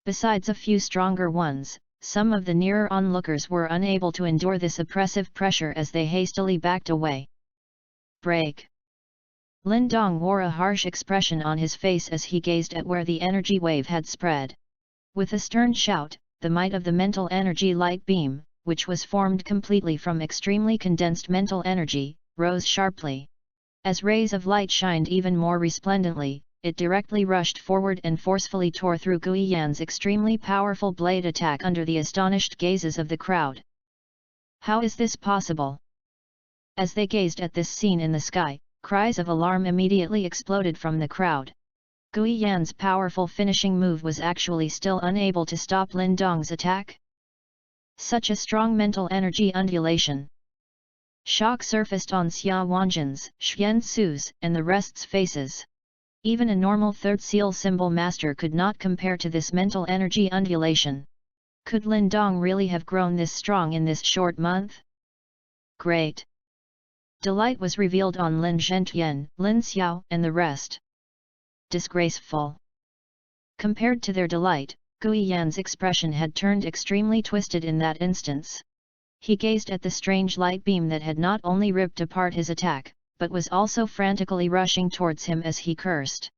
Besides a few stronger ones, some of the nearer onlookers were unable to endure this oppressive pressure as they hastily backed away. Break! Lin Dong wore a harsh expression on his face as he gazed at where the energy wave had spread. With a stern shout, the might of the mental energy light beam, which was formed completely from extremely condensed mental energy, rose sharply. As rays of light shined even more resplendently, it directly rushed forward and forcefully tore through Gui Yan's extremely powerful blade attack under the astonished gazes of the crowd. How is this possible? As they gazed at this scene in the sky, cries of alarm immediately exploded from the crowd. Gui Yan's powerful finishing move was actually still unable to stop Lin Dong's attack? Such a strong mental energy undulation! Shock surfaced on Xia Wanjin's, Xian Su's, and the rest's faces. Even a normal third seal symbol master could not compare to this mental energy undulation. Could Lin Dong really have grown this strong in this short month? Great! Delight was revealed on Lin Zhentian, Lin Xiao, and the rest. Disgraceful! Compared to their delight, Gui Yan's expression had turned extremely twisted in that instance. He gazed at the strange light beam that had not only ripped apart his attack, but was also frantically rushing towards him as he cursed.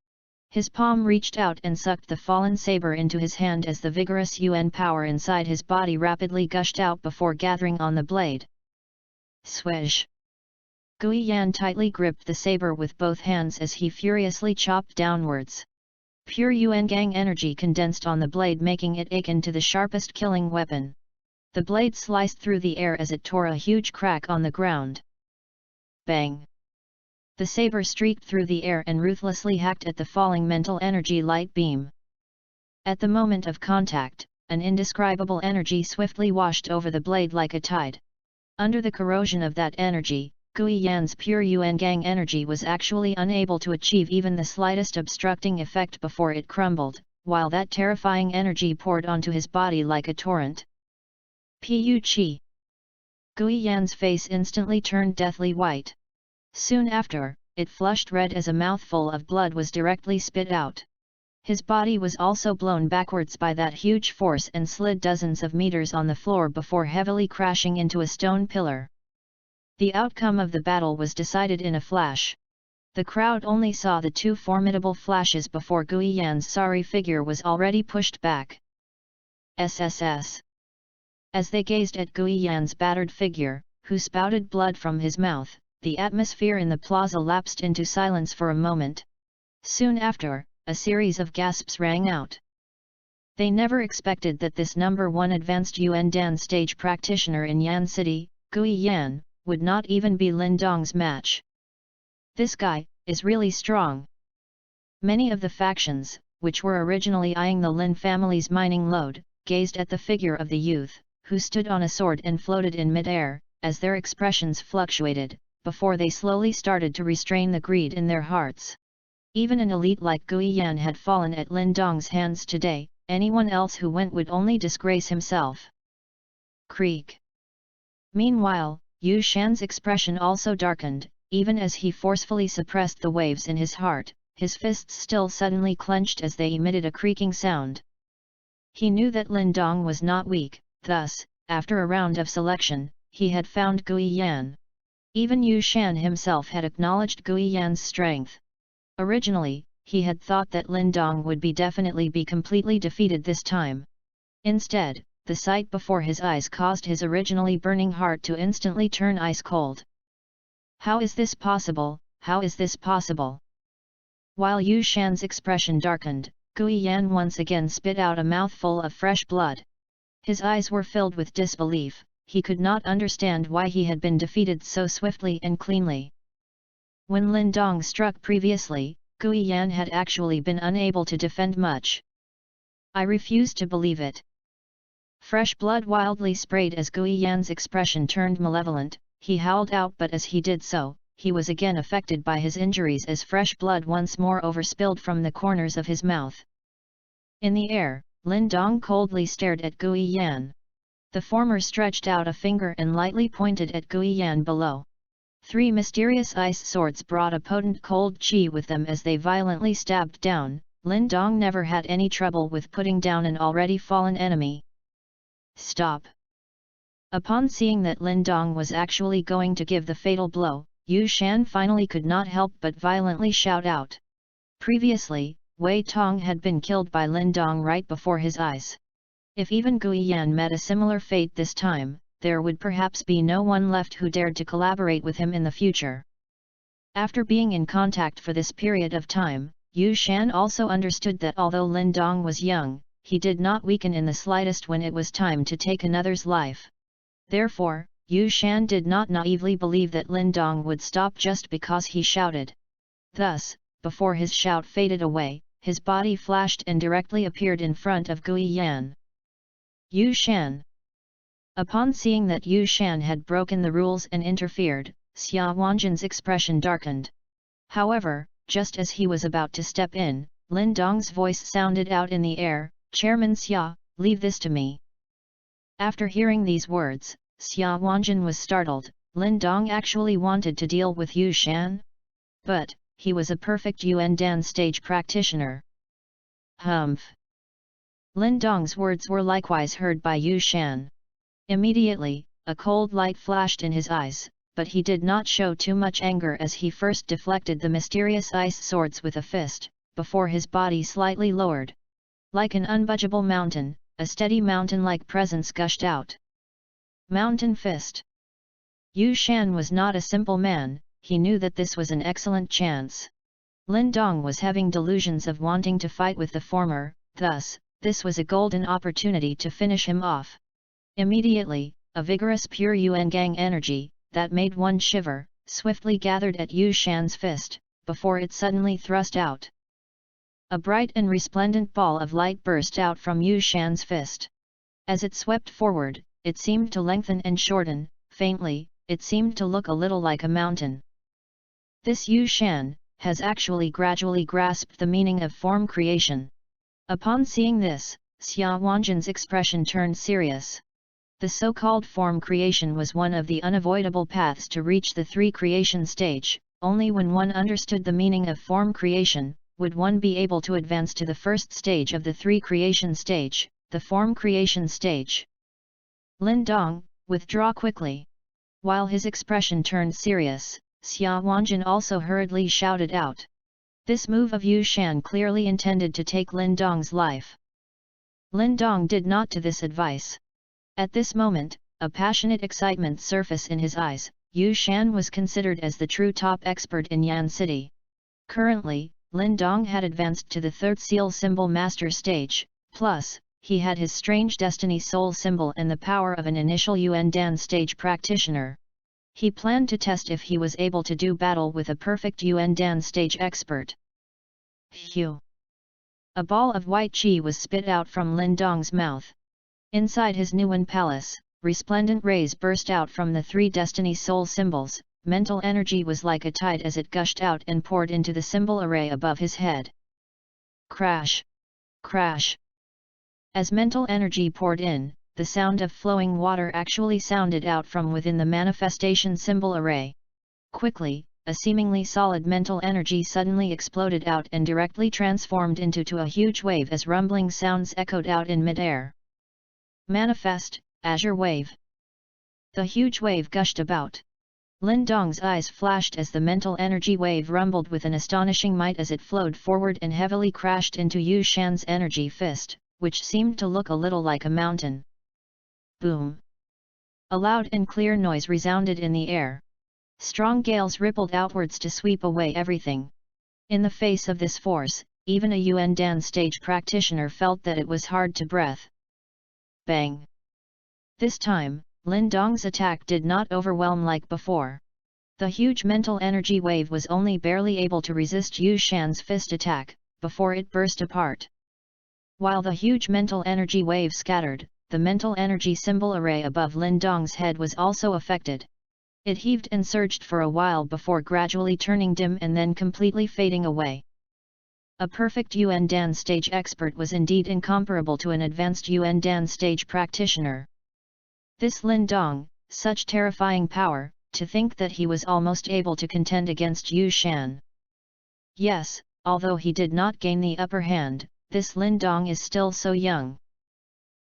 His palm reached out and sucked the fallen saber into his hand as the vigorous Yuan power inside his body rapidly gushed out before gathering on the blade. Swish! Gui Yan tightly gripped the saber with both hands as he furiously chopped downwards. Pure Yuangang energy condensed on the blade, making it akin to the sharpest killing weapon. The blade sliced through the air as it tore a huge crack on the ground. Bang! The saber streaked through the air and ruthlessly hacked at the falling mental energy light beam. At the moment of contact, an indescribable energy swiftly washed over the blade like a tide. Under the corrosion of that energy, Gui Yan's pure Yuangang energy was actually unable to achieve even the slightest obstructing effect before it crumbled, while that terrifying energy poured onto his body like a torrent. Pu Qi! Gui Yan's face instantly turned deathly white. Soon after, it flushed red as a mouthful of blood was directly spit out. His body was also blown backwards by that huge force and slid dozens of meters on the floor before heavily crashing into a stone pillar. The outcome of the battle was decided in a flash. The crowd only saw the two formidable flashes before Gui Yan's sorry figure was already pushed back. SSS. As they gazed at Gui Yan's battered figure, who spouted blood from his mouth, the atmosphere in the plaza lapsed into silence for a moment. Soon after, a series of gasps rang out. They never expected that this number 1 advanced Yuan Dan stage practitioner in Yan City, Gui Yan, would not even be Lin Dong's match. This guy is really strong. Many of the factions, which were originally eyeing the Lin family's mining lode, gazed at the figure of the youth, who stood on a sword and floated in mid-air, as their expressions fluctuated, before they slowly started to restrain the greed in their hearts. Even an elite like Gui Yan had fallen at Lin Dong's hands today, anyone else who went would only disgrace himself. Creak. Meanwhile, Yu Shan's expression also darkened, even as he forcefully suppressed the waves in his heart, his fists still suddenly clenched as they emitted a creaking sound. He knew that Lin Dong was not weak, thus, after a round of selection, he had found Gui Yan. Even Yu Shan himself had acknowledged Gui Yan's strength. Originally, he had thought that Lin Dong would definitely be completely defeated this time. Instead, the sight before his eyes caused his originally burning heart to instantly turn ice cold. How is this possible? How is this possible? While Yu Shan's expression darkened, Gui Yan once again spit out a mouthful of fresh blood. His eyes were filled with disbelief. He could not understand why he had been defeated so swiftly and cleanly. When Lin Dong struck previously, Gui Yan had actually been unable to defend much. I refuse to believe it. Fresh blood wildly sprayed as Gui Yan's expression turned malevolent, he howled out, but as he did so, he was again affected by his injuries as fresh blood once more overspilled from the corners of his mouth. In the air, Lin Dong coldly stared at Gui Yan. The former stretched out a finger and lightly pointed at Gui Yan below. 3 mysterious ice swords brought a potent cold chi with them as they violently stabbed down. Lin Dong never had any trouble with putting down an already fallen enemy. Stop! Upon seeing that Lin Dong was actually going to give the fatal blow, Yu Shan finally could not help but violently shout out. Previously, Wei Tong had been killed by Lin Dong right before his eyes. If even Gui Yan met a similar fate this time, there would perhaps be no one left who dared to collaborate with him in the future. After being in contact for this period of time, Yu Shan also understood that although Lin Dong was young, he did not weaken in the slightest when it was time to take another's life. Therefore, Yu Shan did not naively believe that Lin Dong would stop just because he shouted. Thus, before his shout faded away, his body flashed and directly appeared in front of Gui Yan. Yu Shan. Upon seeing that Yu Shan had broken the rules and interfered, Xia Wanjin's expression darkened. However, just as he was about to step in, Lin Dong's voice sounded out in the air, "Chairman Xia, leave this to me." After hearing these words, Xia Wanjin was startled. Lin Dong actually wanted to deal with Yu Shan? But, he was a perfect Yuan Dan stage practitioner. Humph! Lin Dong's words were likewise heard by Yu Shan. Immediately, a cold light flashed in his eyes, but he did not show too much anger as he first deflected the mysterious ice swords with a fist, before his body slightly lowered. Like an unbudgeable mountain, a steady mountain-like presence gushed out. Mountain Fist. Yu Shan was not a simple man, he knew that this was an excellent chance. Lin Dong was having delusions of wanting to fight with the former, thus, this was a golden opportunity to finish him off. Immediately, a vigorous pure Yuan Gang energy, that made one shiver, swiftly gathered at Yu Shan's fist, before it suddenly thrust out. A bright and resplendent ball of light burst out from Yu Shan's fist. As it swept forward, it seemed to lengthen and shorten, faintly, it seemed to look a little like a mountain. This Yu Shan has actually gradually grasped the meaning of form creation. Upon seeing this, Xia Wanjin's expression turned serious. The so-called form creation was one of the unavoidable paths to reach the three creation stage. Only when one understood the meaning of form creation, would one be able to advance to the first stage of the three creation stage, the form creation stage. Lin Dong, withdraw quickly. While his expression turned serious, Xia Wanjin also hurriedly shouted out. This move of Yu Shan clearly intended to take Lin Dong's life. Lin Dong did not to this advice. At this moment, a passionate excitement surfaced in his eyes. Yu Shan was considered as the true top expert in Yan City. Currently, Lin Dong had advanced to the third seal symbol master stage, plus, he had his strange destiny soul symbol and the power of an initial Yuan Dan stage practitioner. He planned to test if he was able to do battle with a perfect Yuan Dan stage expert. Phew! A ball of white qi was spit out from Lin Dong's mouth. Inside his Nuan palace, resplendent rays burst out from the three destiny soul symbols. Mental energy was like a tide as it gushed out and poured into the symbol array above his head. Crash! Crash! As mental energy poured in, the sound of flowing water actually sounded out from within the manifestation symbol array. Quickly, a seemingly solid mental energy suddenly exploded out and directly transformed into a huge wave as rumbling sounds echoed out in midair. Manifest, Azure Wave. The huge wave gushed about. Lin Dong's eyes flashed as the mental energy wave rumbled with an astonishing might as it flowed forward and heavily crashed into Yu Shan's energy fist, which seemed to look a little like a mountain. Boom! A loud and clear noise resounded in the air. Strong gales rippled outwards to sweep away everything. In the face of this force, even a Yuan Dan stage practitioner felt that it was hard to breathe. Bang! This time, Lin Dong's attack did not overwhelm like before. The huge mental energy wave was only barely able to resist Yu Shan's fist attack, before it burst apart. While the huge mental energy wave scattered, the mental energy symbol array above Lin Dong's head was also affected. It heaved and surged for a while before gradually turning dim and then completely fading away. A perfect Yuan Dan stage expert was indeed incomparable to an advanced Yuan Dan stage practitioner. This Lin Dong, such terrifying power, to think that he was almost able to contend against Yu Shan. Yes, although he did not gain the upper hand, this Lin Dong is still so young.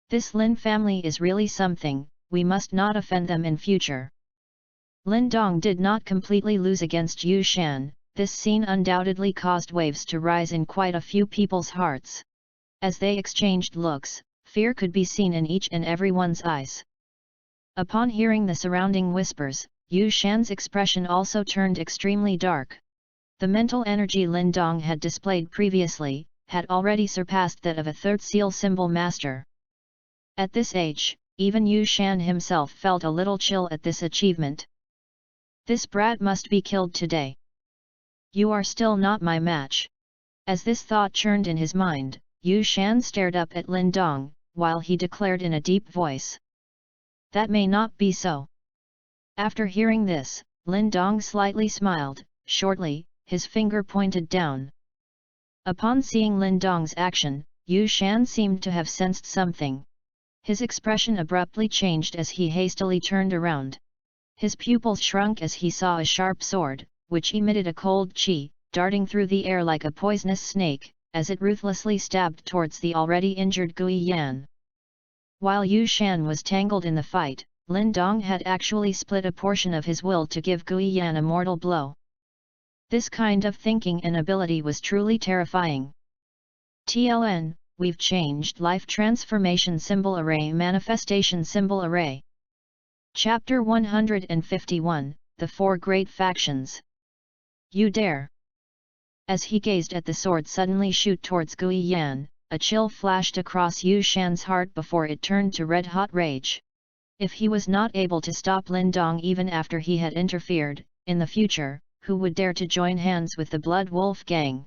This Lin family is really something, we must not offend them in future. Lin Dong did not completely lose against Yu Shan. This scene undoubtedly caused waves to rise in quite a few people's hearts. As they exchanged looks, fear could be seen in each and everyone's eyes. Upon hearing the surrounding whispers, Yu Shan's expression also turned extremely dark. The mental energy Lin Dong had displayed previously, had already surpassed that of a third seal symbol master. At this age, even Yu Shan himself felt a little chill at this achievement. This brat must be killed today. You are still not my match. As this thought churned in his mind, Yu Shan stared up at Lin Dong, while he declared in a deep voice. That may not be so. After hearing this, Lin Dong slightly smiled, shortly, his finger pointed down. Upon seeing Lin Dong's action, Yu Shan seemed to have sensed something. His expression abruptly changed as he hastily turned around. His pupils shrunk as he saw a sharp sword, which emitted a cold qi, darting through the air like a poisonous snake, as it ruthlessly stabbed towards the already injured Gui Yan. While Yu Shan was tangled in the fight, Lin Dong had actually split a portion of his will to give Gui Yan a mortal blow. This kind of thinking and ability was truly terrifying. TLN, we've changed Life Transformation Symbol Array Manifestation Symbol Array. Chapter 151, The Four Great Factions. You dare! As he gazed at the sword suddenly shoot towards Gui Yan, a chill flashed across Yu Shan's heart before it turned to red-hot rage. If he was not able to stop Lin Dong even after he had interfered, in the future, who would dare to join hands with the Blood Wolf gang?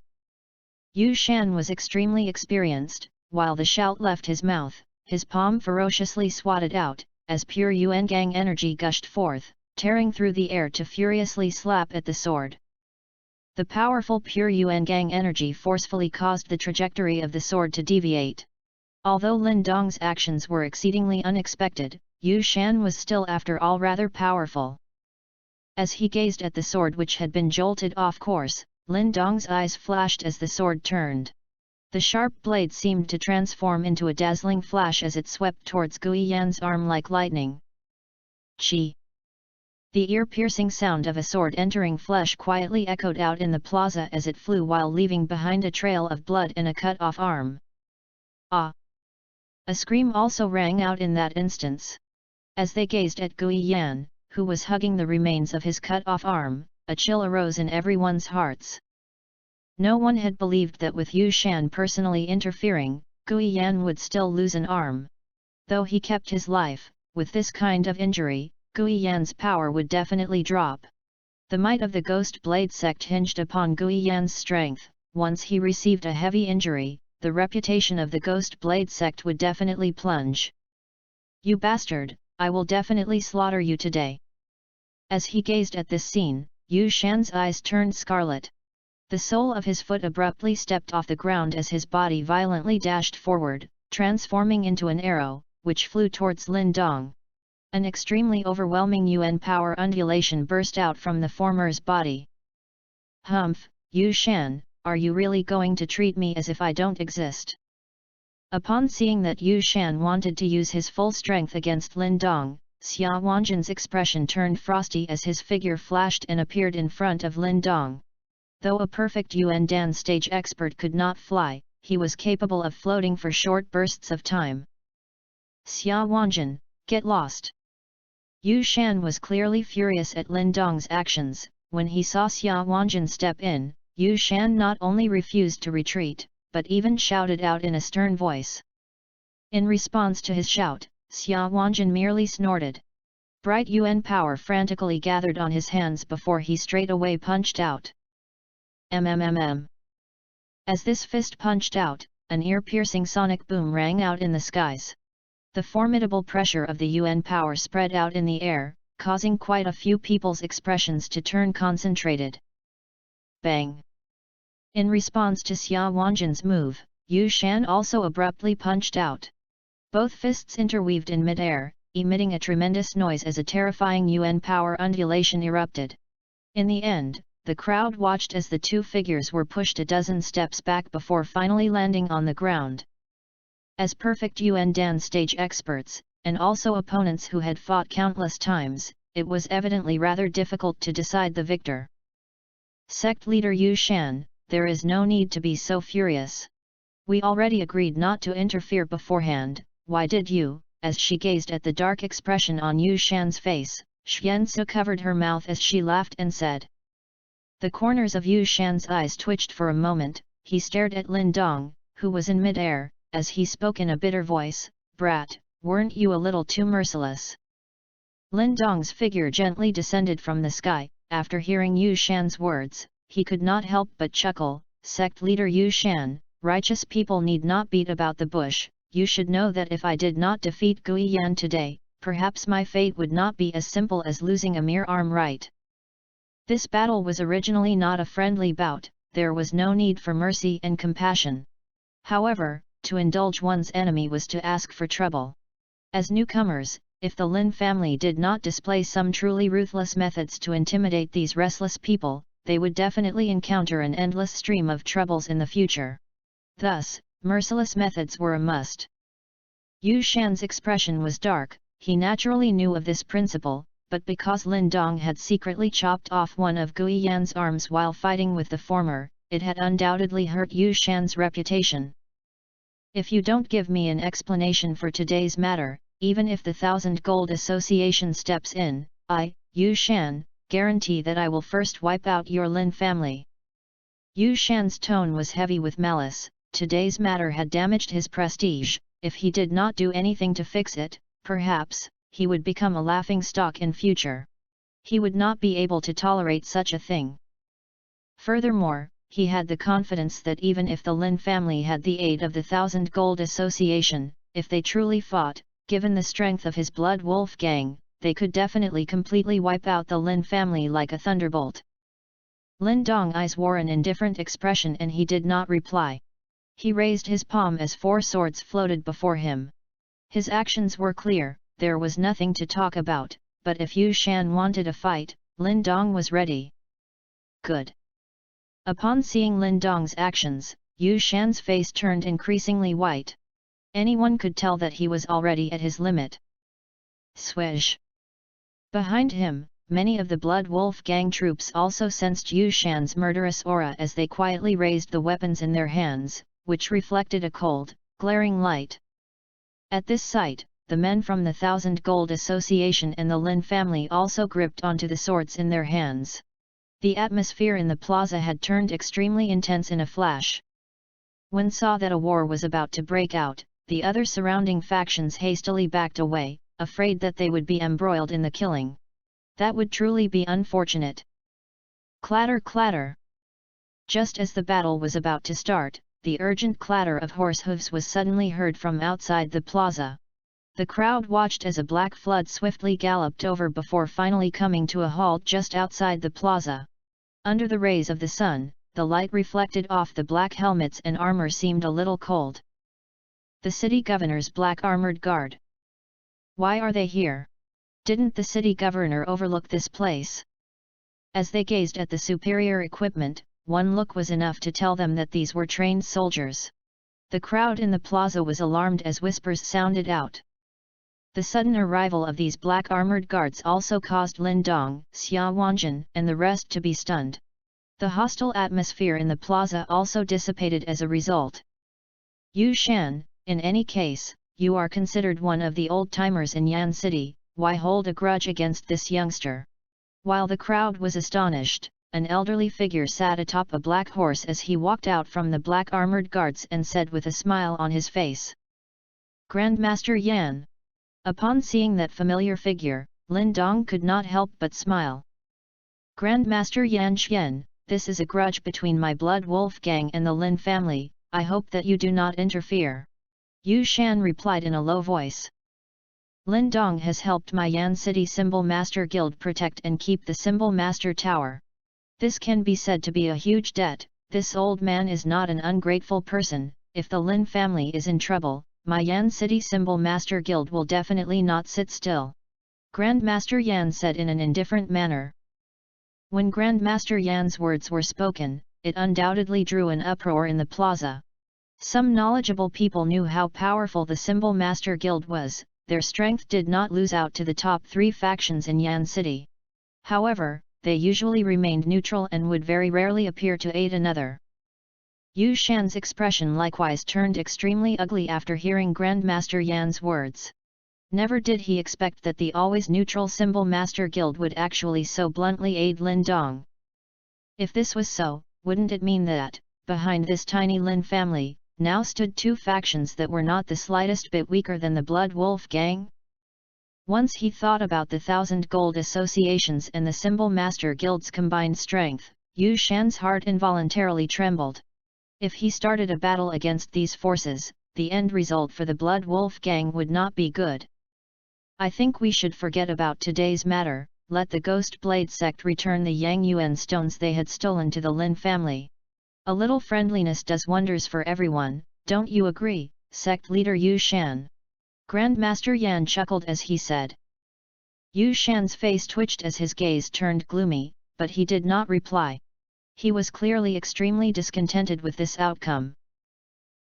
Yu Shan was extremely experienced. While the shout left his mouth, his palm ferociously swatted out, as pure Yuan gang energy gushed forth, tearing through the air to furiously slap at the sword. The powerful pure Yuan gang energy forcefully caused the trajectory of the sword to deviate. Although Lin Dong's actions were exceedingly unexpected, Yu Shan was still after all rather powerful. As he gazed at the sword which had been jolted off course, Lin Dong's eyes flashed as the sword turned. The sharp blade seemed to transform into a dazzling flash as it swept towards Gui Yan's arm like lightning. Chi! The ear-piercing sound of a sword entering flesh quietly echoed out in the plaza as it flew while leaving behind a trail of blood and a cut-off arm. Ah! A scream also rang out in that instance. As they gazed at Gui Yan, who was hugging the remains of his cut-off arm, a chill arose in everyone's hearts. No one had believed that with Yu Shan personally interfering, Gui Yan would still lose an arm. Though he kept his life, with this kind of injury, Gui Yan's power would definitely drop. The might of the Ghost Blade sect hinged upon Gui Yan's strength. Once he received a heavy injury, the reputation of the Ghost Blade sect would definitely plunge. You bastard, I will definitely slaughter you today. As he gazed at this scene, Yu Shan's eyes turned scarlet. The sole of his foot abruptly stepped off the ground as his body violently dashed forward, transforming into an arrow, which flew towards Lin Dong. An extremely overwhelming Yuan power undulation burst out from the former's body. Humph, Yu Shan, are you really going to treat me as if I don't exist? Upon seeing that Yu Shan wanted to use his full strength against Lin Dong, Xia Wanjin's expression turned frosty as his figure flashed and appeared in front of Lin Dong. Though a perfect Yuan Dan stage expert could not fly, he was capable of floating for short bursts of time. Xia Wanjin, get lost! Yu Shan was clearly furious at Lin Dong's actions. When he saw Xia Wanjin step in, Yu Shan not only refused to retreat, but even shouted out in a stern voice. In response to his shout, Xia Wanjin merely snorted. Bright Yuan power frantically gathered on his hands before he straightaway punched out. MMMM. As this fist punched out, an ear-piercing sonic boom rang out in the skies. The formidable pressure of the Yuan power spread out in the air, causing quite a few people's expressions to turn concentrated. Bang! In response to Xia Wanjin's move, Yu Shan also abruptly punched out. Both fists interweaved in mid-air, emitting a tremendous noise as a terrifying Yuan power undulation erupted. In the end, the crowd watched as the two figures were pushed a dozen steps back before finally landing on the ground. As perfect Yuan Dan stage experts, and also opponents who had fought countless times, it was evidently rather difficult to decide the victor. Sect leader Yu Shan, there is no need to be so furious. We already agreed not to interfere beforehand, why did you? As she gazed at the dark expression on Yu Shan's face, Xiansu covered her mouth as she laughed and said. The corners of Yu Shan's eyes twitched for a moment. He stared at Lin Dong, who was in mid-air, as he spoke in a bitter voice, "Brat, weren't you a little too merciless?" Lin Dong's figure gently descended from the sky. After hearing Yu Shan's words, he could not help but chuckle. Sect leader Yu Shan, righteous people need not beat about the bush. You should know that if I did not defeat Gui Yan today, perhaps my fate would not be as simple as losing a mere arm, right? This battle was originally not a friendly bout. There was no need for mercy and compassion. However, to indulge one's enemy was to ask for trouble. As newcomers, if the Lin family did not display some truly ruthless methods to intimidate these restless people, they would definitely encounter an endless stream of troubles in the future. Thus, merciless methods were a must. Yu Shan's expression was dark. He naturally knew of this principle, but because Lin Dong had secretly chopped off one of Gui Yan's arms while fighting with the former, it had undoubtedly hurt Yu Shan's reputation. If you don't give me an explanation for today's matter, even if the 1,000 Gold Association steps in, I, Yu Shan, guarantee that I will first wipe out your Lin family." Yu Shan's tone was heavy with malice. Today's matter had damaged his prestige. If he did not do anything to fix it, perhaps he would become a laughingstock in future. He would not be able to tolerate such a thing. Furthermore, he had the confidence that even if the Lin family had the aid of the Thousand Gold Association, if they truly fought, given the strength of his Blood Wolf gang, they could definitely completely wipe out the Lin family like a thunderbolt. Lin Dong's eyes wore an indifferent expression and he did not reply. He raised his palm as 4 swords floated before him. His actions were clear, there was nothing to talk about, but if Yu Shan wanted a fight, Lin Dong was ready. Good. Upon seeing Lin Dong's actions, Yu Shan's face turned increasingly white. Anyone could tell that he was already at his limit. Swish! Behind him, many of the Blood Wolf gang troops also sensed Yu Shan's murderous aura as they quietly raised the weapons in their hands, which reflected a cold, glaring light. At this sight, the men from the Thousand Gold Association and the Lin family also gripped onto the swords in their hands. The atmosphere in the plaza had turned extremely intense in a flash. When saw that a war was about to break out, the other surrounding factions hastily backed away, afraid that they would be embroiled in the killing. That would truly be unfortunate. Clatter clatter! Just as the battle was about to start, the urgent clatter of horse hooves was suddenly heard from outside the plaza. The crowd watched as a black flood swiftly galloped over before finally coming to a halt just outside the plaza. Under the rays of the sun, the light reflected off the black helmets and armor seemed a little cold. The city governor's black armored guard. Why are they here? Didn't the city governor overlook this place? As they gazed at the superior equipment, one look was enough to tell them that these were trained soldiers. The crowd in the plaza was alarmed as whispers sounded out. The sudden arrival of these black armored guards also caused Lin Dong, Xia Wanjin, and the rest to be stunned. The hostile atmosphere in the plaza also dissipated as a result. Yu Shan, in any case, you are considered one of the old-timers in Yan City, why hold a grudge against this youngster? While the crowd was astonished, an elderly figure sat atop a black horse as he walked out from the black armored guards and said with a smile on his face, "Grandmaster Yan." Upon seeing that familiar figure, Lin Dong could not help but smile. "Grandmaster Yan Qian, this is a grudge between my Blood Wolf gang and the Lin family, I hope that you do not interfere." Yu Shan replied in a low voice. "Lin Dong has helped my Yan City Symbol Master Guild protect and keep the Symbol Master Tower. This can be said to be a huge debt. This old man is not an ungrateful person. If the Lin family is in trouble, my Yan City Symbol Master Guild will definitely not sit still." Grandmaster Yan said in an indifferent manner. When Grandmaster Yan's words were spoken, it undoubtedly drew an uproar in the plaza. Some knowledgeable people knew how powerful the Symbol Master Guild was. Their strength did not lose out to the top 3 factions in Yan City. However, they usually remained neutral and would very rarely appear to aid another. Yu Shan's expression likewise turned extremely ugly after hearing Grandmaster Yan's words. Never did he expect that the always neutral Symbol Master Guild would actually so bluntly aid Lin Dong. If this was so, wouldn't it mean that, behind this tiny Lin family, now stood 2 factions that were not the slightest bit weaker than the Blood Wolf gang? Once he thought about the Thousand Gold Associations and the Symbol Master Guild's combined strength, Yu Shan's heart involuntarily trembled. If he started a battle against these forces, the end result for the Blood Wolf gang would not be good. "I think we should forget about today's matter, let the Ghost Blade sect return the Yang Yuan stones they had stolen to the Lin family. A little friendliness does wonders for everyone, don't you agree, sect leader Yu Shan?" Grandmaster Yan chuckled as he said. Yu Shan's face twitched as his gaze turned gloomy, but he did not reply. He was clearly extremely discontented with this outcome.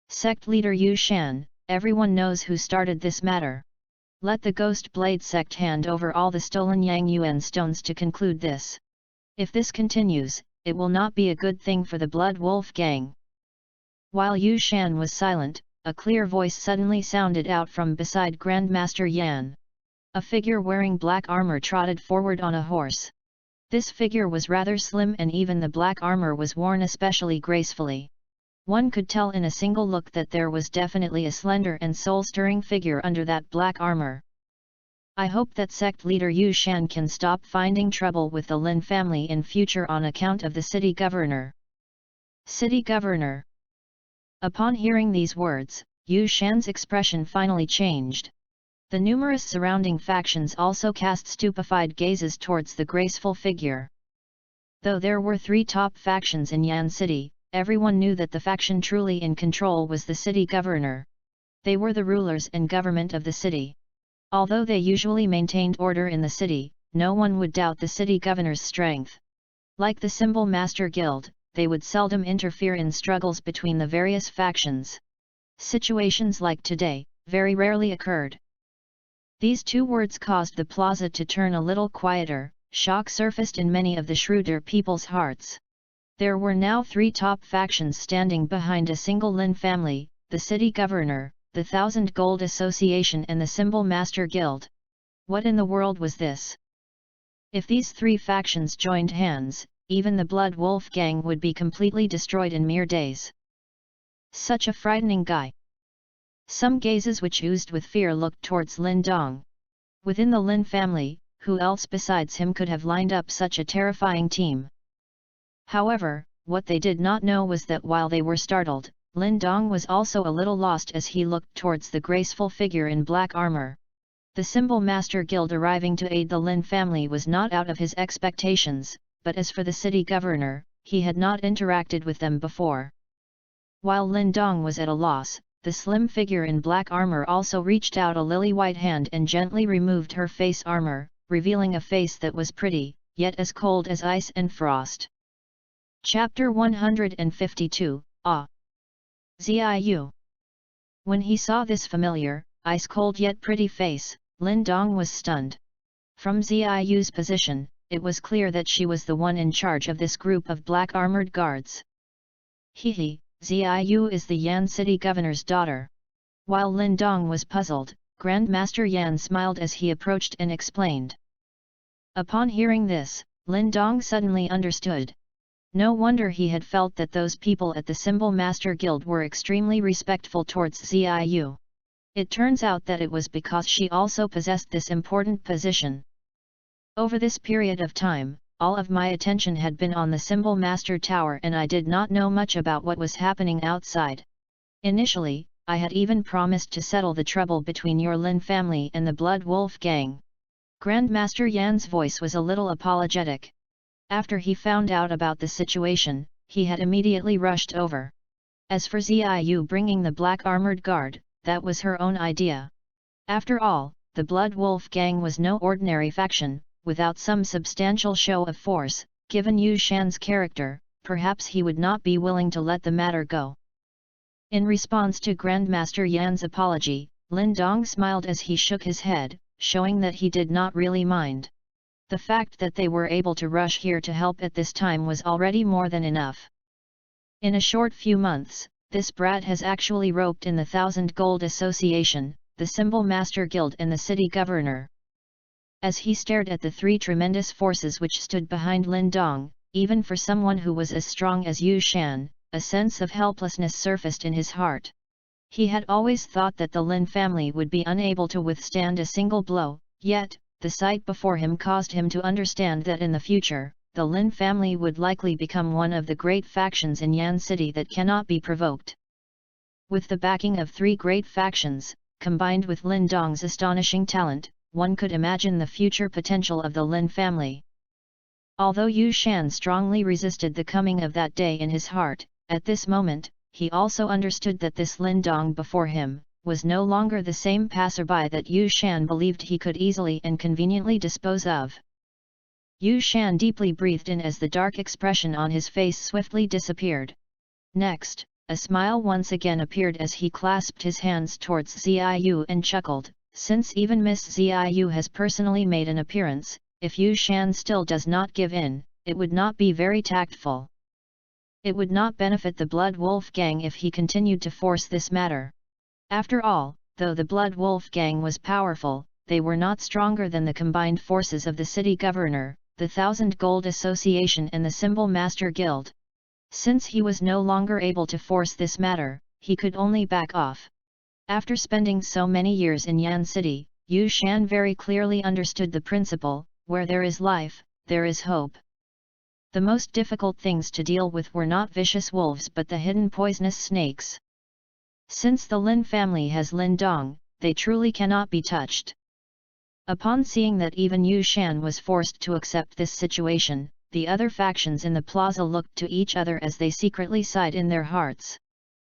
"Sect leader Yu Shan, everyone knows who started this matter. Let the Ghost Blade sect hand over all the stolen Yang Yuan stones to conclude this. If this continues, it will not be a good thing for the Blood Wolf gang." While Yu Shan was silent, a clear voice suddenly sounded out from beside Grandmaster Yan. A figure wearing black armor trotted forward on a horse. This figure was rather slim and even the black armor was worn especially gracefully. One could tell in a single look that there was definitely a slender and soul-stirring figure under that black armor. I hope that sect leader Yu Shan can stop finding trouble with the Lin family in future on account of the city governor. City governor. Upon hearing these words, Yu Shan's expression finally changed. The numerous surrounding factions also cast stupefied gazes towards the graceful figure. Though there were 3 top factions in Yan City, everyone knew that the faction truly in control was the city governor. They were the rulers and government of the city. Although they usually maintained order in the city, no one would doubt the city governor's strength. Like the Symbol Master Guild, they would seldom interfere in struggles between the various factions. Situations like today, very rarely occurred. These 2 words caused the plaza to turn a little quieter. Shock surfaced in many of the shrewder people's hearts. There were now 3 top factions standing behind a single Lin family, the city governor, the 1000 Gold Association and the Symbol Master Guild. What in the world was this? If these 3 factions joined hands, even the Blood Wolf gang would be completely destroyed in mere days. Such a frightening guy. Some gazes which oozed with fear looked towards Lin Dong. Within the Lin family, who else besides him could have lined up such a terrifying team? However, what they did not know was that while they were startled, Lin Dong was also a little lost as he looked towards the graceful figure in black armor. The Symbol Master Guild arriving to aid the Lin family was not out of his expectations, but as for the city governor, he had not interacted with them before. While Lin Dong was at a loss, the slim figure in black armor also reached out a lily-white hand and gently removed her face armor, revealing a face that was pretty, yet as cold as ice and frost. Chapter 152, Ah! Ziyu. When he saw this familiar, ice-cold yet pretty face, Lin Dong was stunned. From Ziyu's position, it was clear that she was the one in charge of this group of black-armored guards. Hehe, Ziyu is the Yan City governor's daughter. While Lin Dong was puzzled, Grandmaster Yan smiled as he approached and explained. Upon hearing this, Lin Dong suddenly understood. No wonder he had felt that those people at the Symbol Master Guild were extremely respectful towards Ziyu. It turns out that it was because she also possessed this important position. Over this period of time, all of my attention had been on the Symbol Master Tower and I did not know much about what was happening outside. Initially, I had even promised to settle the trouble between your Lin family and the Blood Wolf gang. Grandmaster Yan's voice was a little apologetic. After he found out about the situation, he had immediately rushed over. As for Ziyu bringing the black armored guard, that was her own idea. After all, the Blood Wolf gang was no ordinary faction. Without some substantial show of force, given Yu Shan's character, perhaps he would not be willing to let the matter go. In response to Grandmaster Yan's apology, Lin Dong smiled as he shook his head, showing that he did not really mind. The fact that they were able to rush here to help at this time was already more than enough. In a short few months, this brat has actually roped in the 1000 Gold Association, the Symbol Master Guild and the city governor. As he stared at the 3 tremendous forces which stood behind Lin Dong, even for someone who was as strong as Yu Shan, a sense of helplessness surfaced in his heart. He had always thought that the Lin family would be unable to withstand a single blow, yet, the sight before him caused him to understand that in the future, the Lin family would likely become one of the great factions in Yan City that cannot be provoked. With the backing of 3 great factions, combined with Lin Dong's astonishing talent, one could imagine the future potential of the Lin family. Although Yu Shan strongly resisted the coming of that day in his heart, at this moment, he also understood that this Lin Dong before him, was no longer the same passerby that Yu Shan believed he could easily and conveniently dispose of. Yu Shan deeply breathed in as the dark expression on his face swiftly disappeared. Next, a smile once again appeared as he clasped his hands towards Ziyu and chuckled. Since even Miss Ziyu has personally made an appearance, if Yu Shan still does not give in, it would not be very tactful. It would not benefit the Blood Wolf gang if he continued to force this matter. After all, though the Blood Wolf gang was powerful, they were not stronger than the combined forces of the city governor, the 1,000 Gold Association and the Symbol Master Guild. Since he was no longer able to force this matter, he could only back off. After spending so many years in Yan City, Yu Shan very clearly understood the principle, where there is life, there is hope. The most difficult things to deal with were not vicious wolves but the hidden poisonous snakes. Since the Lin family has Lin Dong, they truly cannot be touched. Upon seeing that even Yu Shan was forced to accept this situation, the other factions in the plaza looked to each other as they secretly sighed in their hearts.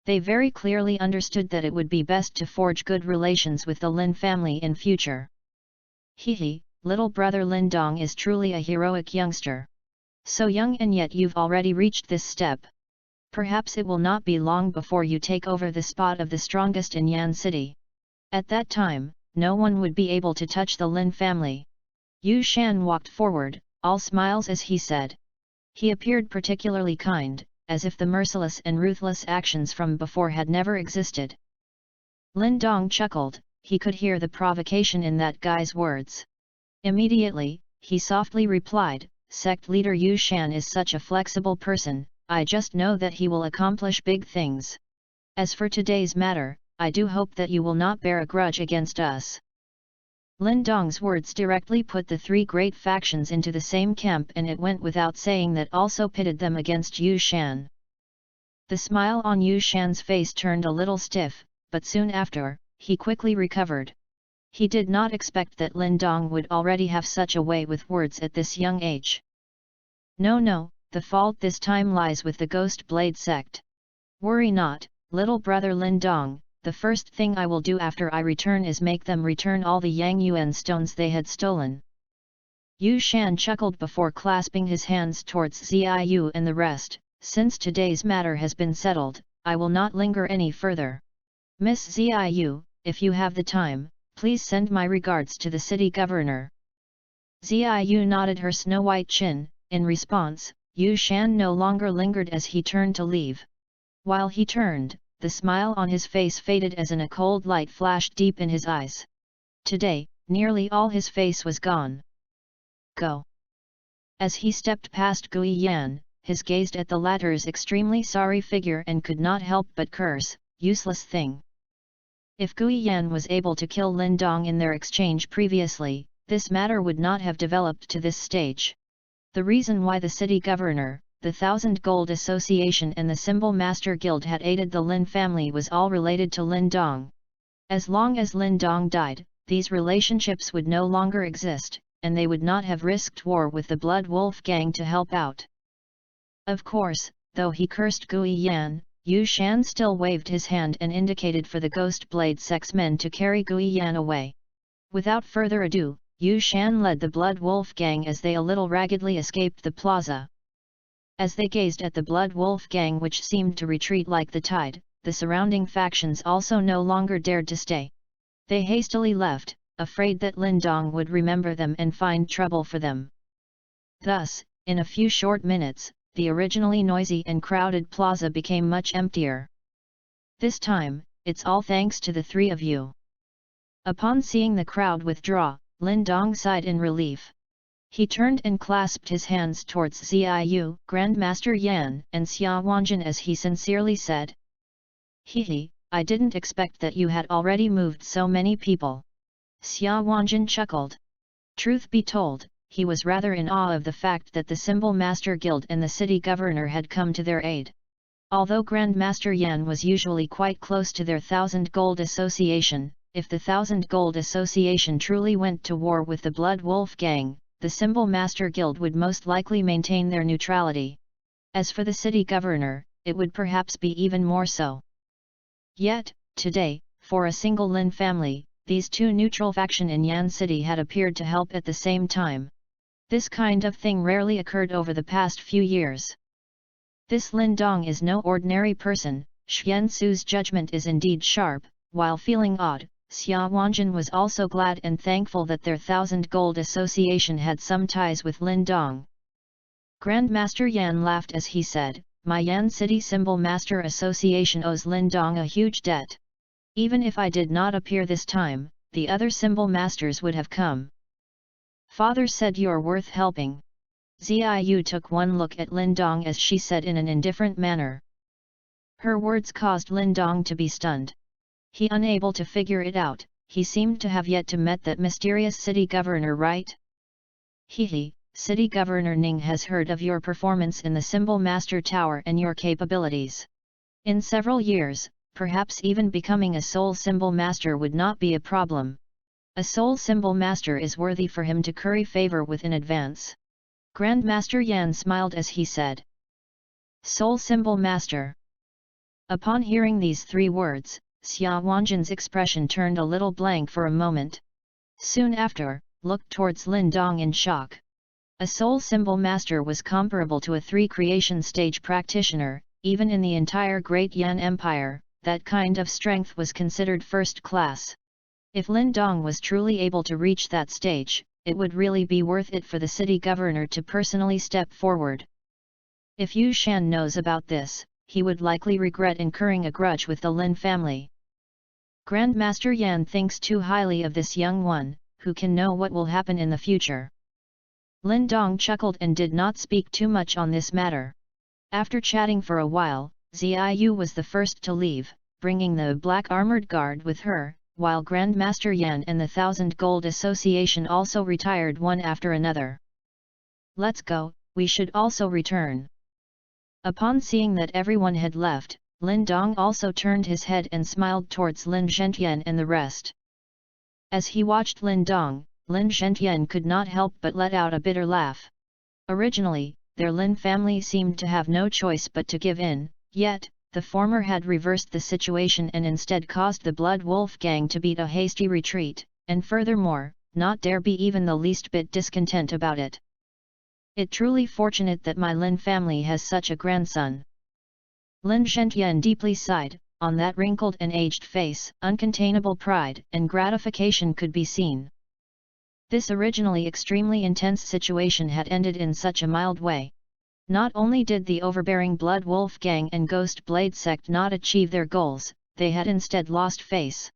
They very clearly understood that it would be best to forge good relations with the Lin family in future. Hehe, little brother Lin Dong is truly a heroic youngster. So young and yet you've already reached this step. Perhaps it will not be long before you take over the spot of the strongest in Yan City. At that time, no one would be able to touch the Lin family. Yu Shan walked forward, all smiles as he said. He appeared particularly kind, as if the merciless and ruthless actions from before had never existed. Lin Dong chuckled, he could hear the provocation in that guy's words. Immediately, he softly replied, "Sect leader Yu Shan is such a flexible person, I just know that he will accomplish big things. As for today's matter, I do hope that you will not bear a grudge against us." Lin Dong's words directly put the three great factions into the same camp, and it went without saying that also pitted them against Yu Shan. The smile on Yu Shan's face turned a little stiff, but soon after, he quickly recovered. He did not expect that Lin Dong would already have such a way with words at this young age. No, the fault this time lies with the Ghost Blade sect. Worry not, little brother Lin Dong. The first thing I will do after I return is make them return all the Yang Yuan stones they had stolen. Yu Shan chuckled before clasping his hands towards Ziyu and the rest. Since today's matter has been settled, I will not linger any further. Miss Ziyu, if you have the time, please send my regards to the city governor. Ziyu nodded her snow-white chin. In response, Yu Shan no longer lingered as he turned to leave. While he turned, the smile on his face faded as a cold light flashed deep in his eyes. Today, nearly all his face was gone. Go! As he stepped past Gui Yan, his gazed at the latter's extremely sorry figure and could not help but curse, useless thing. If Gui Yan was able to kill Lin Dong in their exchange previously, this matter would not have developed to this stage. The reason why the city governor, the 1,000 Gold Association and the Symbol Master Guild had aided the Lin family was all related to Lin Dong. As long as Lin Dong died, these relationships would no longer exist, and they would not have risked war with the Blood Wolf gang to help out. Of course, though he cursed Gui Yan, Yu Shan still waved his hand and indicated for the Ghost Blade sect's men to carry Gui Yan away. Without further ado, Yu Shan led the Blood Wolf gang as they a little raggedly escaped the plaza. As they gazed at the Blood Wolf gang which seemed to retreat like the tide, the surrounding factions also no longer dared to stay. They hastily left, afraid that Lin Dong would remember them and find trouble for them. Thus, in a few short minutes, the originally noisy and crowded plaza became much emptier. This time, it's all thanks to the three of you. Upon seeing the crowd withdraw, Lin Dong sighed in relief. He turned and clasped his hands towards Ziyu, Grandmaster Yan, and Xia Wanjin as he sincerely said. Hehe, I didn't expect that you had already moved so many people. Xia Wanjin chuckled. Truth be told, he was rather in awe of the fact that the Symbol Master Guild and the city governor had come to their aid. Although Grandmaster Yan was usually quite close to their 1,000 Gold Association, if the 1,000 Gold Association truly went to war with the Blood Wolf gang, the Symbol Master Guild would most likely maintain their neutrality. As for the city governor, it would perhaps be even more so. Yet, today, for a single Lin family, these two neutral factions in Yan City had appeared to help at the same time. This kind of thing rarely occurred over the past few years. This Lin Dong is no ordinary person, Xian Su's judgment is indeed sharp. While feeling awed, Xia Wanjin was also glad and thankful that their 1,000 Gold Association had some ties with Lin Dong. Grandmaster Yan laughed as he said, my Yan City Symbol Master Association owes Lin Dong a huge debt. Even if I did not appear this time, the other Symbol Masters would have come. Father said you're worth helping. Ziyu took one look at Lin Dong as she said in an indifferent manner. Her words caused Lin Dong to be stunned. He unable to figure it out, he seemed to have yet to met that mysterious city governor, right? Hehe, City Governor Ning has heard of your performance in the Symbol Master Tower and your capabilities. In several years, perhaps even becoming a Soul Symbol Master would not be a problem. A Soul Symbol Master is worthy for him to curry favor with in advance. Grandmaster Yan smiled as he said. Soul Symbol Master. Upon hearing these three words, Xia Wanjin's expression turned a little blank for a moment. Soon after, looked towards Lin Dong in shock. A Soul Symbol Master was comparable to a 3 creation stage practitioner, even in the entire Great Yan Empire, that kind of strength was considered first class. If Lin Dong was truly able to reach that stage, it would really be worth it for the city governor to personally step forward. If Yu Shan knows about this, he would likely regret incurring a grudge with the Lin family. Grandmaster Yan thinks too highly of this young one, who can know what will happen in the future. Lin Dong chuckled and did not speak too much on this matter. After chatting for a while, Ziyu was the first to leave, bringing the black armored guard with her, while Grandmaster Yan and the 1000 Gold Association also retired one after another. Let's go, we should also return. Upon seeing that everyone had left, Lin Dong also turned his head and smiled towards Lin Zhentian and the rest. As he watched Lin Dong, Lin Zhentian could not help but let out a bitter laugh. Originally, their Lin family seemed to have no choice but to give in, yet, the former had reversed the situation and instead caused the Blood Wolf gang to beat a hasty retreat, and furthermore, not dare be even the least bit discontent about it. It truly fortunate that my Lin family has such a grandson. Lin Zhentian deeply sighed. On that wrinkled and aged face, uncontainable pride and gratification could be seen. This originally extremely intense situation had ended in such a mild way. Not only did the overbearing Blood Wolf gang and Ghost Blade sect not achieve their goals, they had instead lost face.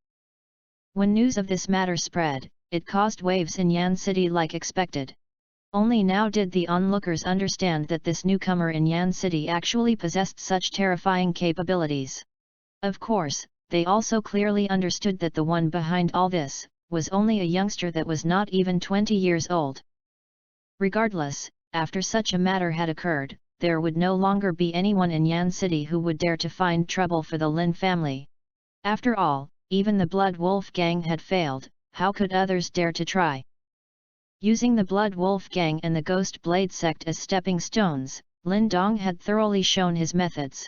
When news of this matter spread, it caused waves in Yan City like expected. Only now did the onlookers understand that this newcomer in Yan City actually possessed such terrifying capabilities. Of course, they also clearly understood that the one behind all this was only a youngster that was not even 20 years old. Regardless, after such a matter had occurred, there would no longer be anyone in Yan City who would dare to find trouble for the Lin family. After all, even the Blood Wolf gang had failed, how could others dare to try? Using the Blood Wolf gang and the Ghost Blade sect as stepping stones, Lin Dong had thoroughly shown his methods.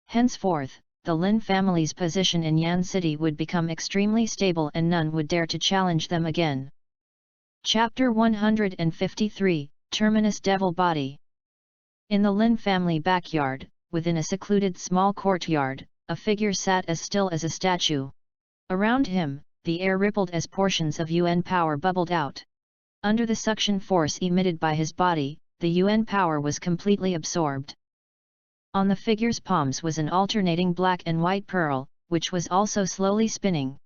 Henceforth, the Lin family's position in Yan City would become extremely stable and none would dare to challenge them again. Chapter 153, Terminus Devil Body. In the Lin family backyard, within a secluded small courtyard, a figure sat as still as a statue. Around him, the air rippled as portions of UN power bubbled out. Under the suction force emitted by his body, the UN power was completely absorbed. On the figure's palms was an alternating black and white pearl, which was also slowly spinning.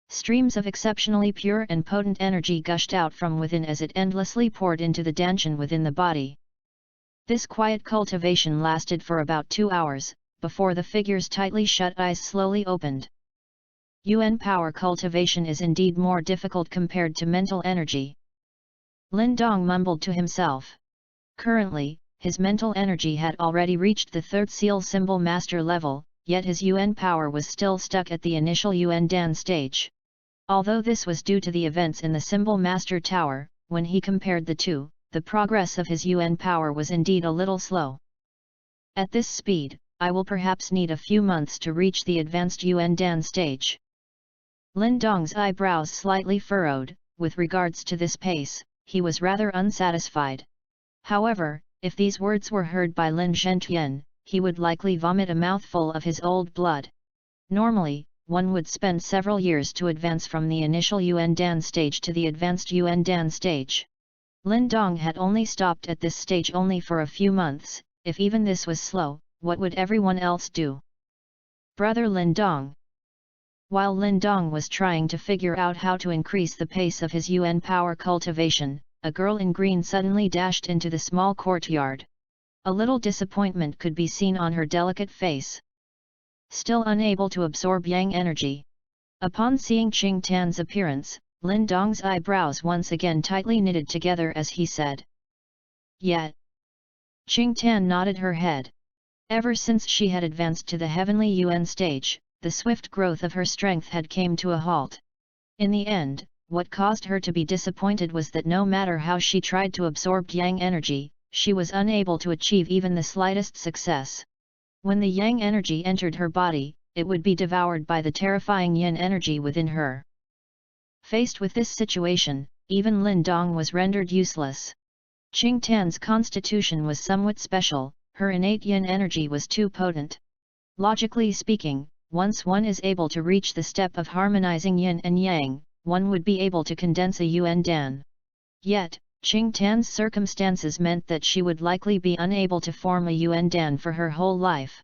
Streams of exceptionally pure and potent energy gushed out from within as it endlessly poured into the dantian within the body. This quiet cultivation lasted for about 2 hours, before the figure's tightly shut eyes slowly opened. UN power cultivation is indeed more difficult compared to mental energy. Lin Dong mumbled to himself. Currently, his mental energy had already reached the 3rd Seal Symbol Master level, yet his UN power was still stuck at the initial UN Dan stage. Although this was due to the events in the Symbol Master Tower, when he compared the two, the progress of his UN power was indeed a little slow. At this speed, I will perhaps need a few months to reach the advanced UN Dan stage. Lin Dong's eyebrows slightly furrowed. With regards to this pace, he was rather unsatisfied. However, if these words were heard by Lin Zhentian, he would likely vomit a mouthful of his old blood. Normally, one would spend several years to advance from the initial UN Dan stage to the advanced UN Dan stage. Lin Dong had only stopped at this stage only for a few months. If even this was slow, what would everyone else do? Brother Lin Dong. While Lin Dong was trying to figure out how to increase the pace of his UN power cultivation, a girl in green suddenly dashed into the small courtyard. A little disappointment could be seen on her delicate face. Still unable to absorb yang energy. Upon seeing Qing Tan's appearance, Lin Dong's eyebrows once again tightly knitted together as he said, "Yet." Qing Tan nodded her head. Ever since she had advanced to the heavenly Yuan stage, the swift growth of her strength had come to a halt. In the end, what caused her to be disappointed was that no matter how she tried to absorb yang energy, she was unable to achieve even the slightest success. When the yang energy entered her body, it would be devoured by the terrifying yin energy within her. Faced with this situation, even Lin Dong was rendered useless. Qing Tan's constitution was somewhat special, her innate yin energy was too potent. Logically speaking, once one is able to reach the step of harmonizing yin and yang, one would be able to condense a yuan dan. Yet, Qing Tan's circumstances meant that she would likely be unable to form a yuan dan for her whole life.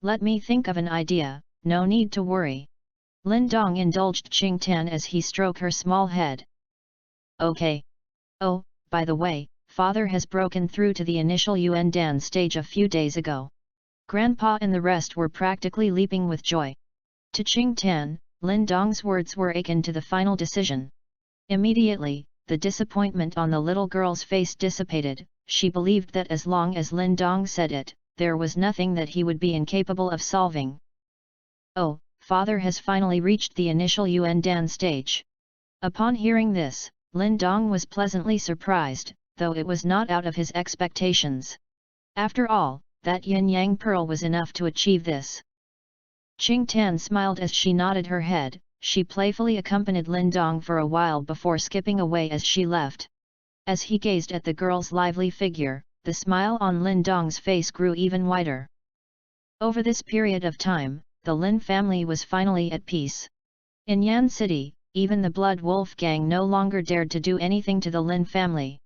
"Let me think of an idea, no need to worry." Lin Dong indulged Qing Tan as he stroked her small head. "Okay. Oh, by the way, father has broken through to the initial yuan dan stage a few days ago." Grandpa and the rest were practically leaping with joy. To Qing Tan, Lin Dong's words were akin to the final decision. Immediately, the disappointment on the little girl's face dissipated. She believed that as long as Lin Dong said it, there was nothing that he would be incapable of solving. "Oh, father has finally reached the initial yuan dan stage." Upon hearing this, Lin Dong was pleasantly surprised, though it was not out of his expectations. After all, that yin-yang pearl was enough to achieve this. Qing Tan smiled as she nodded her head. She playfully accompanied Lin Dong for a while before skipping away as she left. As he gazed at the girl's lively figure, the smile on Lin Dong's face grew even wider. Over this period of time, the Lin family was finally at peace. In Yan City, even the Blood Wolf gang no longer dared to do anything to the Lin family.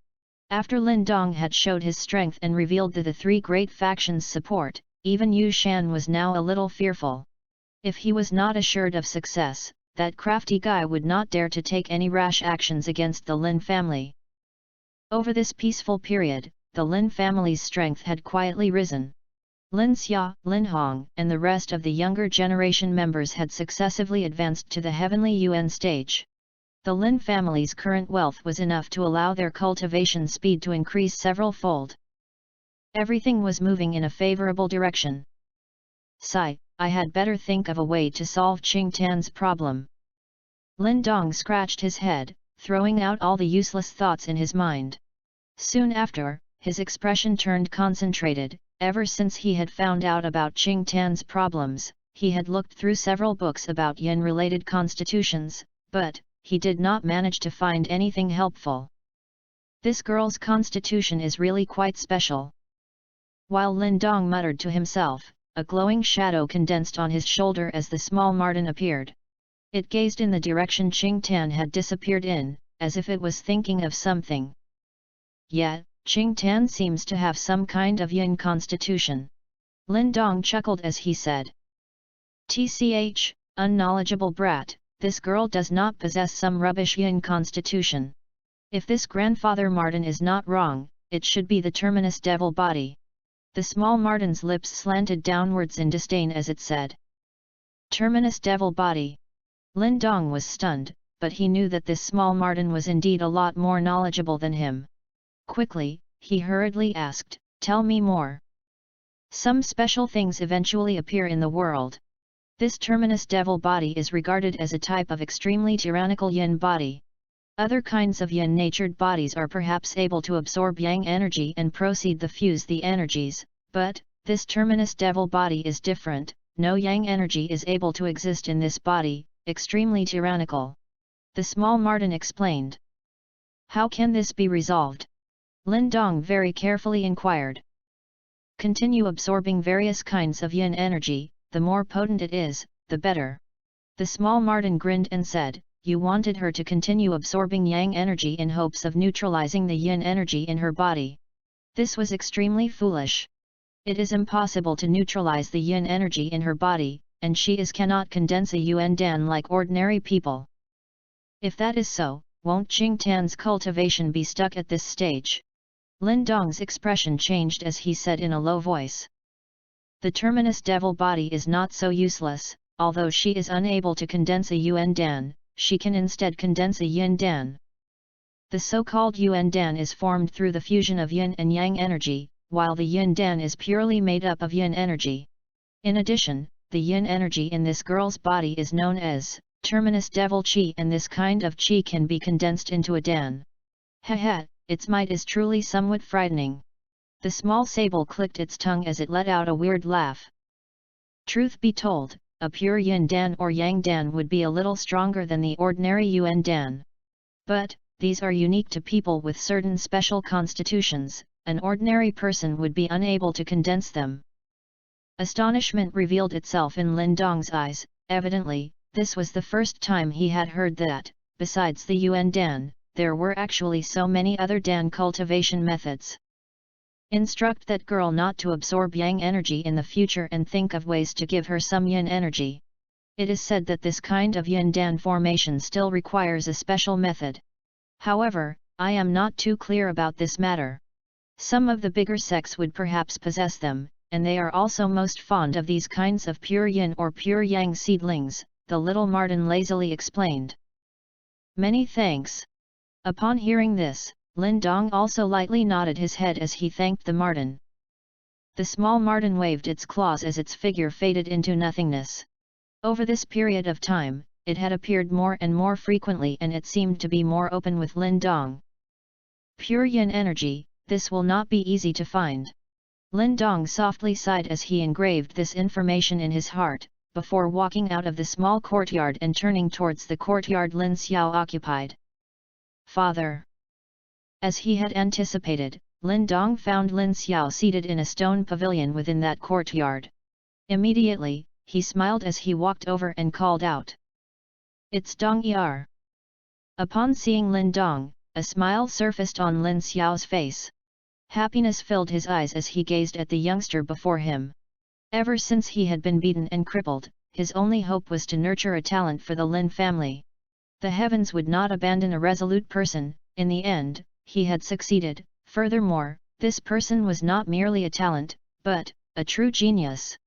After Lin Dong had showed his strength and revealed to the three great factions' support, even Yu Shan was now a little fearful. If he was not assured of success, that crafty guy would not dare to take any rash actions against the Lin family. Over this peaceful period, the Lin family's strength had quietly risen. Lin Xia, Lin Hong, and the rest of the younger generation members had successively advanced to the heavenly Yuan stage. The Lin family's current wealth was enough to allow their cultivation speed to increase several-fold. Everything was moving in a favorable direction. "Sigh, I had better think of a way to solve Qing Tan's problem." Lin Dong scratched his head, throwing out all the useless thoughts in his mind. Soon after, his expression turned concentrated. Ever since he had found out about Qing Tan's problems, he had looked through several books about yin-related constitutions, but he did not manage to find anything helpful. "This girl's constitution is really quite special." While Lin Dong muttered to himself, a glowing shadow condensed on his shoulder as the small marten appeared. It gazed in the direction Qing Tan had disappeared in, as if it was thinking of something. "Yeah, Qing Tan seems to have some kind of yin constitution." Lin Dong chuckled as he said. "Tch, unknowledgeable brat, this girl does not possess some rubbish yin constitution. If this grandfather marten is not wrong, it should be the terminus devil body." The small marten's lips slanted downwards in disdain as it said. "Terminus devil body." Lin Dong was stunned, but he knew that this small marten was indeed a lot more knowledgeable than him. Quickly, he hurriedly asked, "Tell me more." "Some special things eventually appear in the world. This terminus devil body is regarded as a type of extremely tyrannical yin body. Other kinds of yin-natured bodies are perhaps able to absorb yang energy and proceed to fuse the energies, but this terminus devil body is different. No yang energy is able to exist in this body, extremely tyrannical." The small marten explained. "How can this be resolved?" Lin Dong very carefully inquired. "Continue absorbing various kinds of yin energy, the more potent it is, the better." The small marten grinned and said, "You wanted her to continue absorbing yang energy in hopes of neutralizing the yin energy in her body. This was extremely foolish. It is impossible to neutralize the yin energy in her body, and cannot condense a yuan dan like ordinary people. If that is so, won't Jingtan's cultivation be stuck at this stage? Lin Dong's expression changed as he said in a low voice. The terminus devil body is not so useless, although she is unable to condense a Yuan Dan, she can instead condense a Yin Dan. The so-called Yuan Dan is formed through the fusion of Yin and Yang energy, while the Yin Dan is purely made up of Yin energy. In addition, the Yin energy in this girl's body is known as terminus devil qi, and this kind of qi can be condensed into a Dan. Haha, its might is truly somewhat frightening. The small sable clicked its tongue as it let out a weird laugh. Truth be told, a pure Yin Dan or Yang Dan would be a little stronger than the ordinary Yuan Dan. But, these are unique to people with certain special constitutions, an ordinary person would be unable to condense them. Astonishment revealed itself in Lin Dong's eyes. Evidently, this was the first time he had heard that, besides the Yuan Dan, there were actually so many other Dan cultivation methods. Instruct that girl not to absorb Yang energy in the future and think of ways to give her some Yin energy. It is said that this kind of Yin Dan formation still requires a special method. However, I am not too clear about this matter. Some of the bigger sects would perhaps possess them, and they are also most fond of these kinds of pure Yin or pure Yang seedlings, the little Martin lazily explained. Many thanks. Upon hearing this, Lin Dong also lightly nodded his head as he thanked the Martin. The small Martin waved its claws as its figure faded into nothingness. Over this period of time, it had appeared more and more frequently, and it seemed to be more open with Lin Dong. Pure Yin energy, this will not be easy to find. Lin Dong softly sighed as he engraved this information in his heart, before walking out of the small courtyard and turning towards the courtyard Lin Xiao occupied. Father. As he had anticipated, Lin Dong found Lin Xiao seated in a stone pavilion within that courtyard. Immediately, he smiled as he walked over and called out. It's Dong Er. Upon seeing Lin Dong, a smile surfaced on Lin Xiao's face. Happiness filled his eyes as he gazed at the youngster before him. Ever since he had been beaten and crippled, his only hope was to nurture a talent for the Lin family. The heavens would not abandon a resolute person. In the end, he had succeeded. Furthermore, this person was not merely a talent, but a true genius.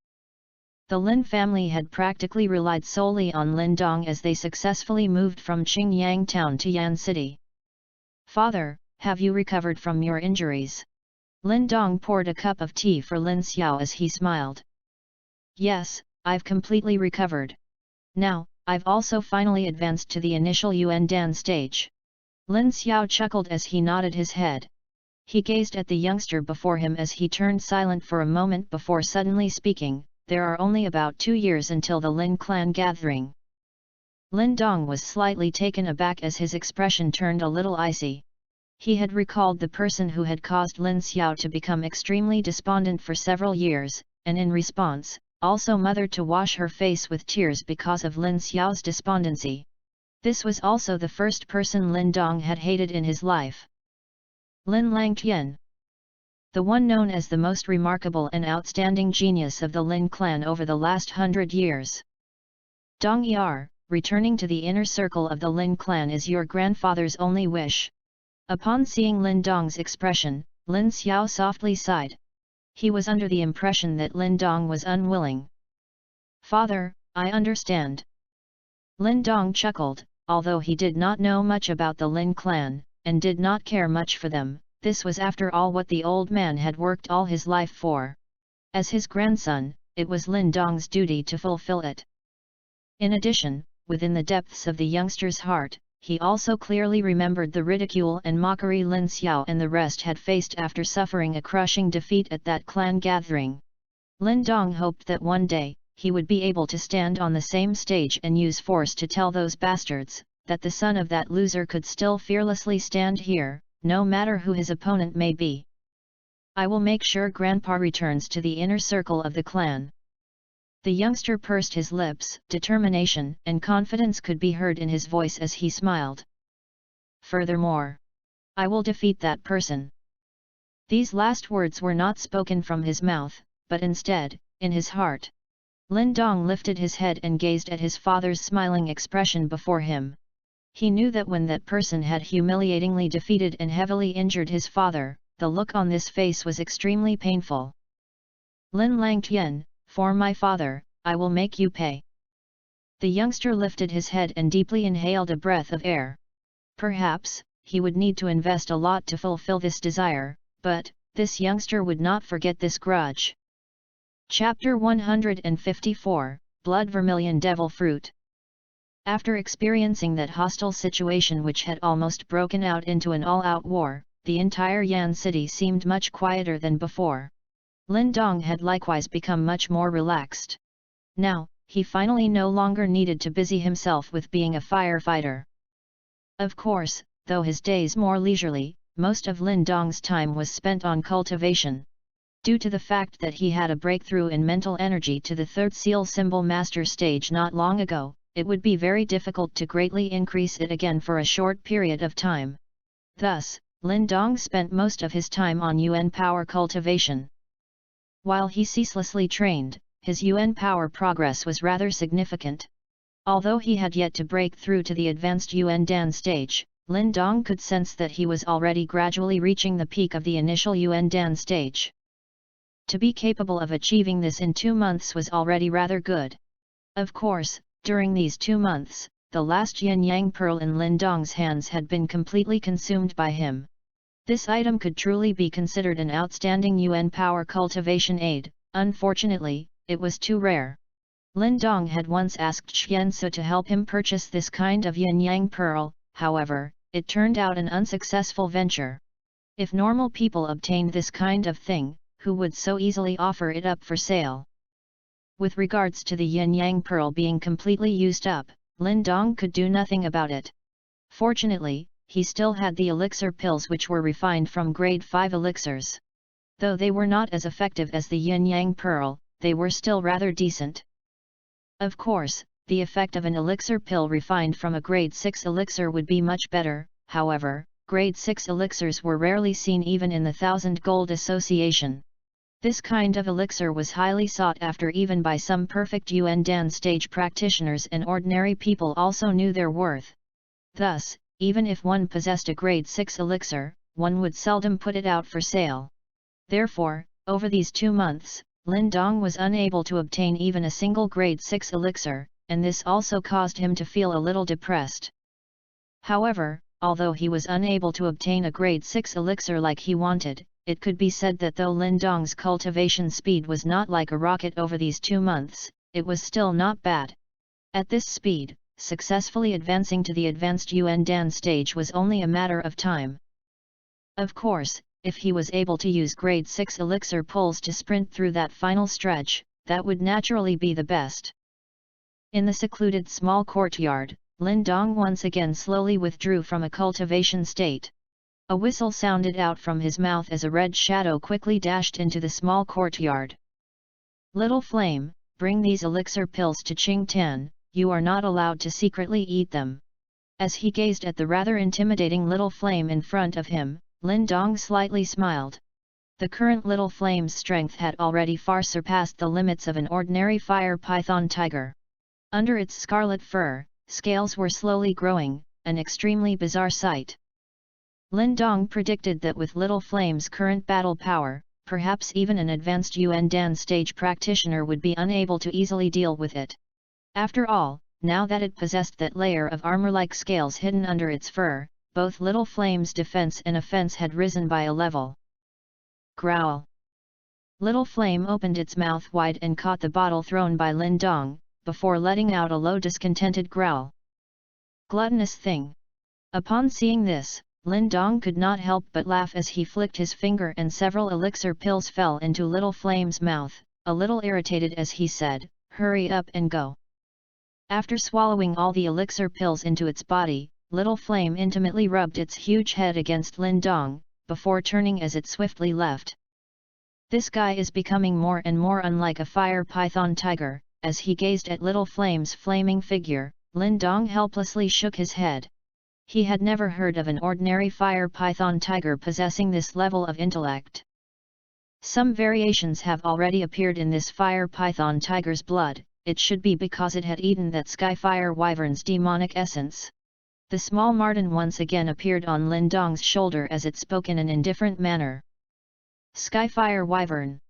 The Lin family had practically relied solely on Lin Dong as they successfully moved from Qingyang town to Yan City. Father, have you recovered from your injuries? Lin Dong poured a cup of tea for Lin Xiao as he smiled. Yes, I've completely recovered. Now, I've also finally advanced to the initial Yuan Dan stage. Lin Xiao chuckled as he nodded his head. He gazed at the youngster before him as he turned silent for a moment before suddenly speaking. There are only about 2 years until the Lin clan gathering. Lin Dong was slightly taken aback as his expression turned a little icy. He had recalled the person who had caused Lin Xiao to become extremely despondent for several years, and in response, also mothered to wash her face with tears because of Lin Xiao's despondency. This was also the first person Lin Dong had hated in his life. Lin Langtian, the one known as the most remarkable and outstanding genius of the Lin clan over the last 100 years. Dong Er, returning to the inner circle of the Lin clan is your grandfather's only wish. Upon seeing Lin Dong's expression, Lin Xiao softly sighed. He was under the impression that Lin Dong was unwilling. Father, I understand. Lin Dong chuckled, although he did not know much about the Lin clan, and did not care much for them. This was after all what the old man had worked all his life for. As his grandson, it was Lin Dong's duty to fulfill it. In addition, within the depths of the youngster's heart, he also clearly remembered the ridicule and mockery Lin Xiao and the rest had faced after suffering a crushing defeat at that clan gathering. Lin Dong hoped that one day, he would be able to stand on the same stage and use force to tell those bastards, that the son of that loser could still fearlessly stand here, no matter who his opponent may be. I will make sure Grandpa returns to the inner circle of the clan. The youngster pursed his lips. Determination and confidence could be heard in his voice as he smiled. Furthermore, I will defeat that person. These last words were not spoken from his mouth, but instead, in his heart. Lin Dong lifted his head and gazed at his father's smiling expression before him. He knew that when that person had humiliatingly defeated and heavily injured his father, the look on this face was extremely painful. Lin Langtian, for my father, I will make you pay. The youngster lifted his head and deeply inhaled a breath of air. Perhaps, he would need to invest a lot to fulfill this desire, but, this youngster would not forget this grudge. Chapter 154, Blood Vermilion Devil Fruit. After experiencing that hostile situation which had almost broken out into an all-out war, the entire Yan city seemed much quieter than before. Lin Dong had likewise become much more relaxed. Now, he finally no longer needed to busy himself with being a firefighter. Of course, though his days more leisurely, most of Lin Dong's time was spent on cultivation. Due to the fact that he had a breakthrough in mental energy to the third seal symbol master stage not long ago, it would be very difficult to greatly increase it again for a short period of time. Thus, Lin Dong spent most of his time on Yuan power cultivation. While he ceaselessly trained, his Yuan power progress was rather significant. Although he had yet to break through to the advanced Yuan Dan stage, Lin Dong could sense that he was already gradually reaching the peak of the initial Yuan Dan stage. To be capable of achieving this in 2 months was already rather good. Of course, during these 2 months, the last yin yang pearl in Lin Dong's hands had been completely consumed by him. This item could truly be considered an outstanding Yuan power cultivation aid. Unfortunately, it was too rare. Lin Dong had once asked Qian Su to help him purchase this kind of yin yang pearl, however, it turned out an unsuccessful venture. If normal people obtained this kind of thing, who would so easily offer it up for sale? With regards to the yin yang pearl being completely used up, Lin Dong could do nothing about it. Fortunately, he still had the elixir pills which were refined from grade 5 elixirs. Though they were not as effective as the yin yang pearl, they were still rather decent. Of course, the effect of an elixir pill refined from a grade 6 elixir would be much better. However, grade 6 elixirs were rarely seen even in the 1000 Gold Association. This kind of elixir was highly sought after even by some perfect Yuan Dan stage practitioners, and ordinary people also knew their worth. Thus, even if one possessed a grade 6 elixir, one would seldom put it out for sale. Therefore, over these 2 months, Lin Dong was unable to obtain even a single grade 6 elixir, and this also caused him to feel a little depressed. However, although he was unable to obtain a grade 6 elixir like he wanted, it could be said that though Lin Dong's cultivation speed was not like a rocket over these 2 months, it was still not bad. At this speed, successfully advancing to the advanced Yuan Dan stage was only a matter of time. Of course, if he was able to use grade 6 elixir pulls to sprint through that final stretch, that would naturally be the best. In the secluded small courtyard, Lin Dong once again slowly withdrew from a cultivation state. A whistle sounded out from his mouth as a red shadow quickly dashed into the small courtyard. Little Flame, bring these elixir pills to Qing Tan, you are not allowed to secretly eat them. As he gazed at the rather intimidating Little Flame in front of him, Lin Dong slightly smiled. The current Little Flame's strength had already far surpassed the limits of an ordinary fire python tiger. Under its scarlet fur, scales were slowly growing, an extremely bizarre sight. Lin Dong predicted that with Little Flame's current battle power, perhaps even an advanced Yuan Dan stage practitioner would be unable to easily deal with it. After all, now that it possessed that layer of armor-like scales hidden under its fur, both Little Flame's defense and offense had risen by a level. Growl! Little Flame opened its mouth wide and caught the bottle thrown by Lin Dong, before letting out a low discontented growl. Gluttonous thing! Upon seeing this, Lin Dong could not help but laugh as he flicked his finger and several elixir pills fell into Little Flame's mouth, a little irritated as he said, "Hurry up and go." After swallowing all the elixir pills into its body, Little Flame intimately rubbed its huge head against Lin Dong, before turning as it swiftly left. This guy is becoming more and more unlike a fire python tiger. As he gazed at Little Flame's flaming figure, Lin Dong helplessly shook his head. He had never heard of an ordinary fire python tiger possessing this level of intellect. Some variations have already appeared in this fire python tiger's blood. It should be because it had eaten that skyfire wyvern's demonic essence. The small marten once again appeared on Lin Dong's shoulder as it spoke in an indifferent manner. Skyfire Wyvern.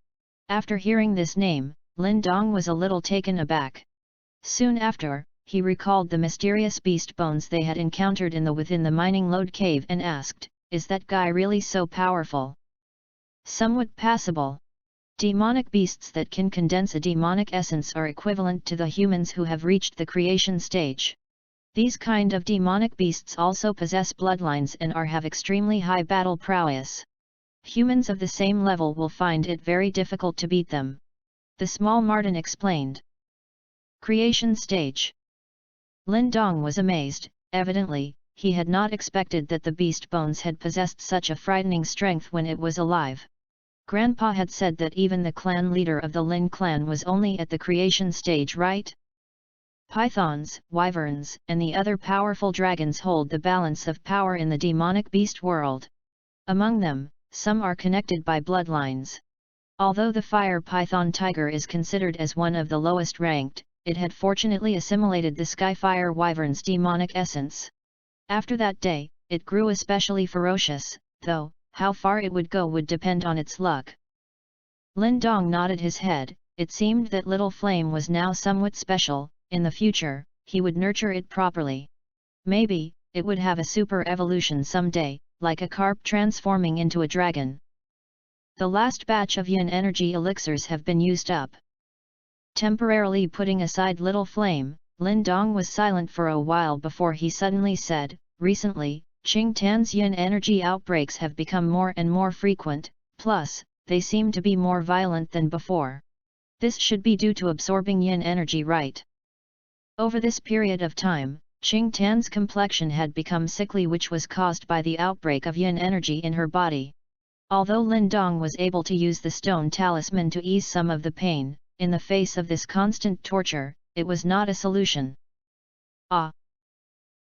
After hearing this name, Lin Dong was a little taken aback. Soon after, he recalled the mysterious beast bones they had encountered within the mining lode cave and asked, "Is that guy really so powerful?" "Somewhat passable. Demonic beasts that can condense a demonic essence are equivalent to the humans who have reached the creation stage. These kind of demonic beasts also possess bloodlines and have extremely high battle prowess. Humans of the same level will find it very difficult to beat them," the small marten explained. Creation stage. Lin Dong was amazed. Evidently, he had not expected that the beast bones had possessed such a frightening strength when it was alive. Grandpa had said that even the clan leader of the Lin clan was only at the creation stage, right? Pythons, wyverns, and the other powerful dragons hold the balance of power in the demonic beast world. Among them, some are connected by bloodlines. Although the fire python tiger is considered as one of the lowest ranked, it had fortunately assimilated the Skyfire Wyvern's demonic essence. After that day, it grew especially ferocious, though, how far it would go would depend on its luck. Lin Dong nodded his head. It seemed that Little Flame was now somewhat special. In the future, he would nurture it properly. Maybe, it would have a super evolution someday, like a carp transforming into a dragon. The last batch of yin energy elixirs have been used up. Temporarily putting aside Little Flame, Lin Dong was silent for a while before he suddenly said, "Recently, Qing Tan's yin energy outbreaks have become more and more frequent, plus, they seem to be more violent than before. This should be due to absorbing yin energy, right?" Over this period of time, Qing Tan's complexion had become sickly, which was caused by the outbreak of yin energy in her body. Although Lin Dong was able to use the stone talisman to ease some of the pain, in the face of this constant torture, it was not a solution. Ah!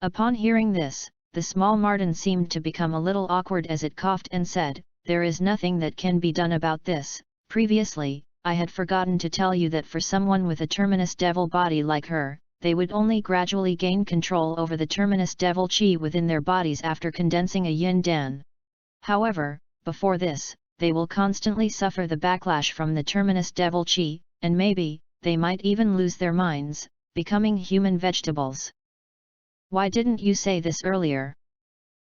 Upon hearing this, the small marten seemed to become a little awkward as it coughed and said, "There is nothing that can be done about this. Previously, I had forgotten to tell you that for someone with a terminus devil body like her, they would only gradually gain control over the terminus devil chi within their bodies after condensing a yin dan. However, before this, they will constantly suffer the backlash from the terminus devil chi, and maybe, they might even lose their minds, becoming human vegetables. Why didn't you say this earlier?"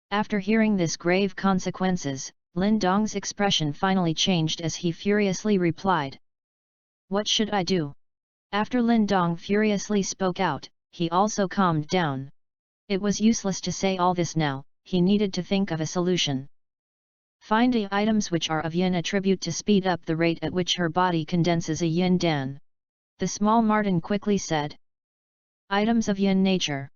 After hearing this grave consequences, Lin Dong's expression finally changed as he furiously replied. "What should I do?" After Lin Dong furiously spoke out, he also calmed down. It was useless to say all this now, he needed to think of a solution. "Find the items which are of yin attribute to speed up the rate at which her body condenses a yin dan," the small marten quickly said. "Items of yin nature."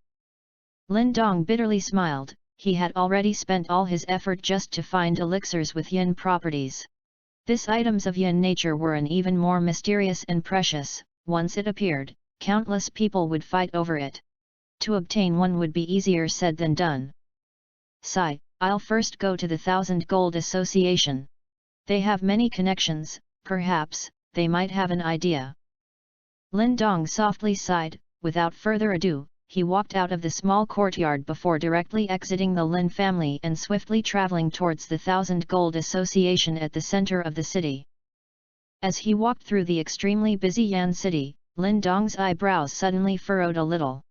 Lin Dong bitterly smiled. He had already spent all his effort just to find elixirs with yin properties. These items of yin nature were an even more mysterious and precious. Once it appeared, countless people would fight over it. To obtain one would be easier said than done. "Sigh, I'll first go to the 1,000 Gold Association. They have many connections, perhaps, they might have an idea." Lin Dong softly sighed. Without further ado, he walked out of the small courtyard before directly exiting the Lin family and swiftly traveling towards the 1,000 Gold Association at the center of the city. As he walked through the extremely busy Yan city, Lin Dong's eyebrows suddenly furrowed a little.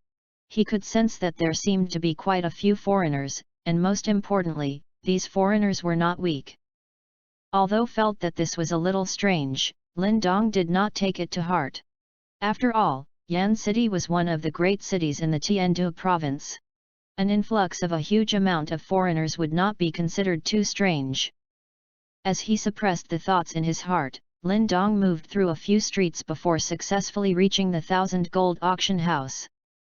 He could sense that there seemed to be quite a few foreigners, and most importantly, these foreigners were not weak. Although felt that this was a little strange, Lin Dong did not take it to heart. After all, Yan City was one of the great cities in the Tiandu province. An influx of a huge amount of foreigners would not be considered too strange. As he suppressed the thoughts in his heart, Lin Dong moved through a few streets before successfully reaching the 1,000 Gold auction house.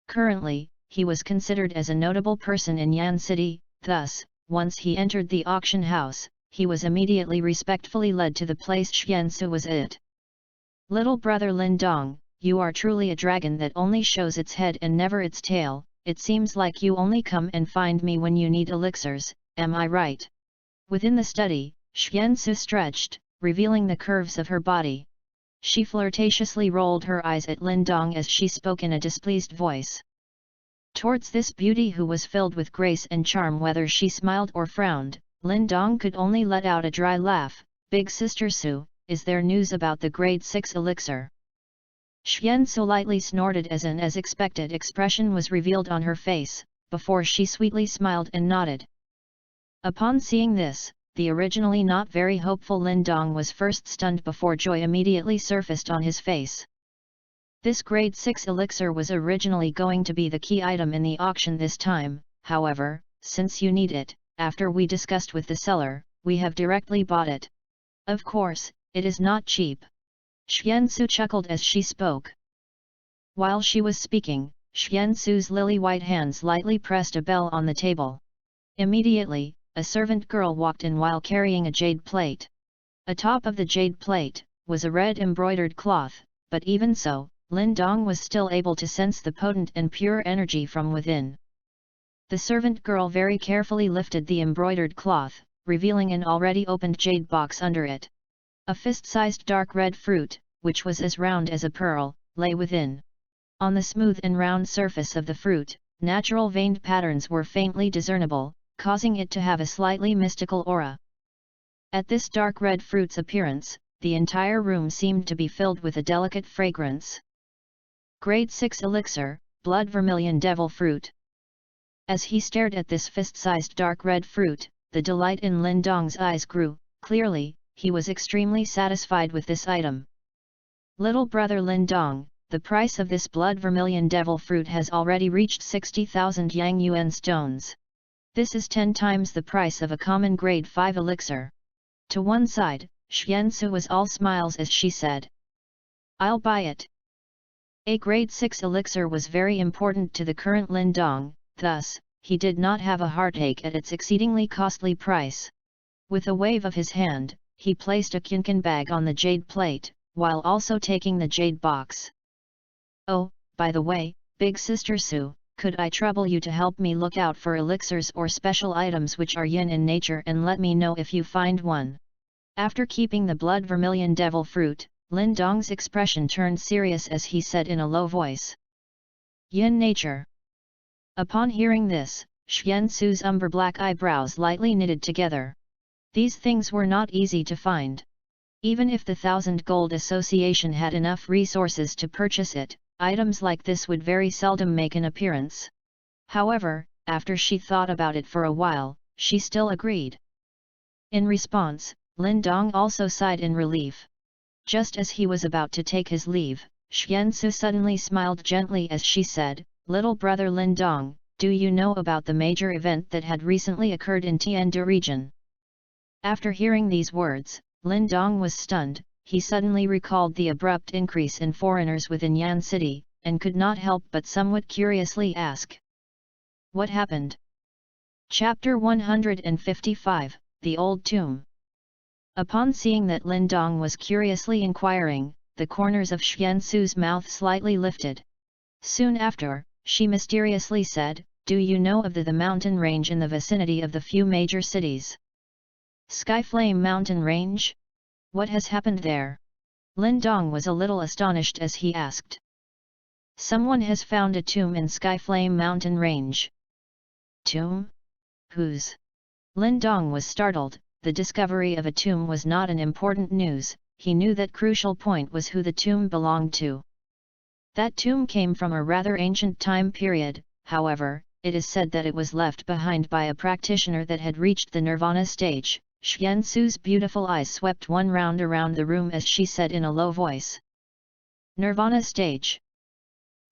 Currently, he was considered as a notable person in Yan City, thus, once he entered the auction house, he was immediately respectfully led to the place Xiansu was at. "Little brother Lin Dong, you are truly a dragon that only shows its head and never its tail. It seems like you only come and find me when you need elixirs, am I right?" Within the study, Xiansu stretched, revealing the curves of her body. She flirtatiously rolled her eyes at Lin Dong as she spoke in a displeased voice. Towards this beauty who was filled with grace and charm, whether she smiled or frowned, Lin Dong could only let out a dry laugh. Big Sister Su, is there news about the grade 6 elixir? Xian Su lightly snorted as an as expected expression was revealed on her face, before she sweetly smiled and nodded. Upon seeing this, the originally not very hopeful Lin Dong was first stunned before joy immediately surfaced on his face. This grade 6 elixir was originally going to be the key item in the auction this time, however, since you need it, after we discussed with the seller, we have directly bought it. Of course, it is not cheap. Xian Su chuckled as she spoke. While she was speaking, Xian Su's lily-white hands lightly pressed a bell on the table. Immediately, a servant girl walked in while carrying a jade plate. Atop of the jade plate, was a red embroidered cloth, but even so, Lin Dong was still able to sense the potent and pure energy from within. The servant girl very carefully lifted the embroidered cloth, revealing an already opened jade box under it. A fist-sized dark red fruit, which was as round as a pearl, lay within. On the smooth and round surface of the fruit, natural veined patterns were faintly discernible, causing it to have a slightly mystical aura. At this dark red fruit's appearance, the entire room seemed to be filled with a delicate fragrance. Grade 6 elixir, blood vermilion devil fruit. As he stared at this fist-sized dark red fruit, the delight in Lin Dong's eyes grew. Clearly, he was extremely satisfied with this item. Little brother Lin Dong, the price of this blood vermilion devil fruit has already reached 60,000 Yang Yuan stones. This is 10 times the price of a common grade 5 elixir. To one side, Xian Su was all smiles as she said, "I'll buy it." A grade 6 elixir was very important to the current Lin Dong, thus, he did not have a heartache at its exceedingly costly price. With a wave of his hand, he placed a Qian bag on the jade plate, while also taking the jade box. "Oh, by the way, Big Sister Su, could I trouble you to help me look out for elixirs or special items which are yin in nature and let me know if you find one?" After keeping the blood vermilion devil fruit, Lin Dong's expression turned serious as he said in a low voice, "Yin nature." Upon hearing this, Xian Su's umber black eyebrows lightly knitted together. These things were not easy to find. Even if the 1,000 Gold Association had enough resources to purchase it, items like this would very seldom make an appearance. However, after she thought about it for a while, she still agreed. In response, Lin Dong also sighed in relief. Just as he was about to take his leave, Xian Su suddenly smiled gently as she said, "Little brother Lin Dong, do you know about the major event that had recently occurred in Tiandu region?" After hearing these words, Lin Dong was stunned. He suddenly recalled the abrupt increase in foreigners within Yan City, and could not help but somewhat curiously ask, "What happened?" Chapter 155, The Old Tomb. Upon seeing that Lin Dong was curiously inquiring, the corners of Xian Su's mouth slightly lifted. Soon after, she mysteriously said, "Do you know of the mountain range in the vicinity of the few major cities?" Skyflame Mountain Range? What has happened there? Lin Dong was a little astonished as he asked. "Someone has found a tomb in Skyflame Mountain Range." "Tomb? Whose?" Lin Dong was startled. The discovery of a tomb was not an important news, he knew that crucial point was who the tomb belonged to. That tomb came from a rather ancient time period, however, it is said that it was left behind by a practitioner that had reached the nirvana stage. Xian Su's beautiful eyes swept one round around the room as she said in a low voice, "Nirvana stage."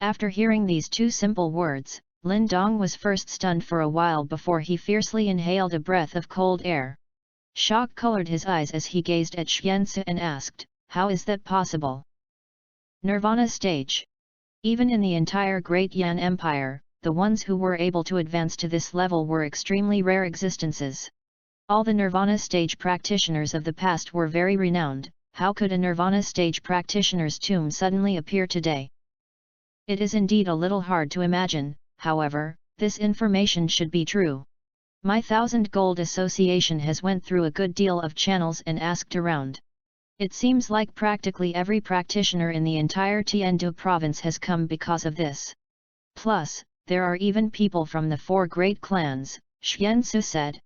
After hearing these two simple words, Lin Dong was first stunned for a while before he fiercely inhaled a breath of cold air. Shock colored his eyes as he gazed at Xian Su and asked, "How is that possible?" Nirvana stage. Even in the entire Great Yan Empire, the ones who were able to advance to this level were extremely rare existences. All the Nirvana stage practitioners of the past were very renowned. How could a Nirvana stage practitioner's tomb suddenly appear today? It is indeed a little hard to imagine, however, this information should be true. My 1,000 Gold Association has went through a good deal of channels and asked around. It seems like practically every practitioner in the entire Tiandu province has come because of this. Plus, there are even people from the 4 great clans, Xiansu said.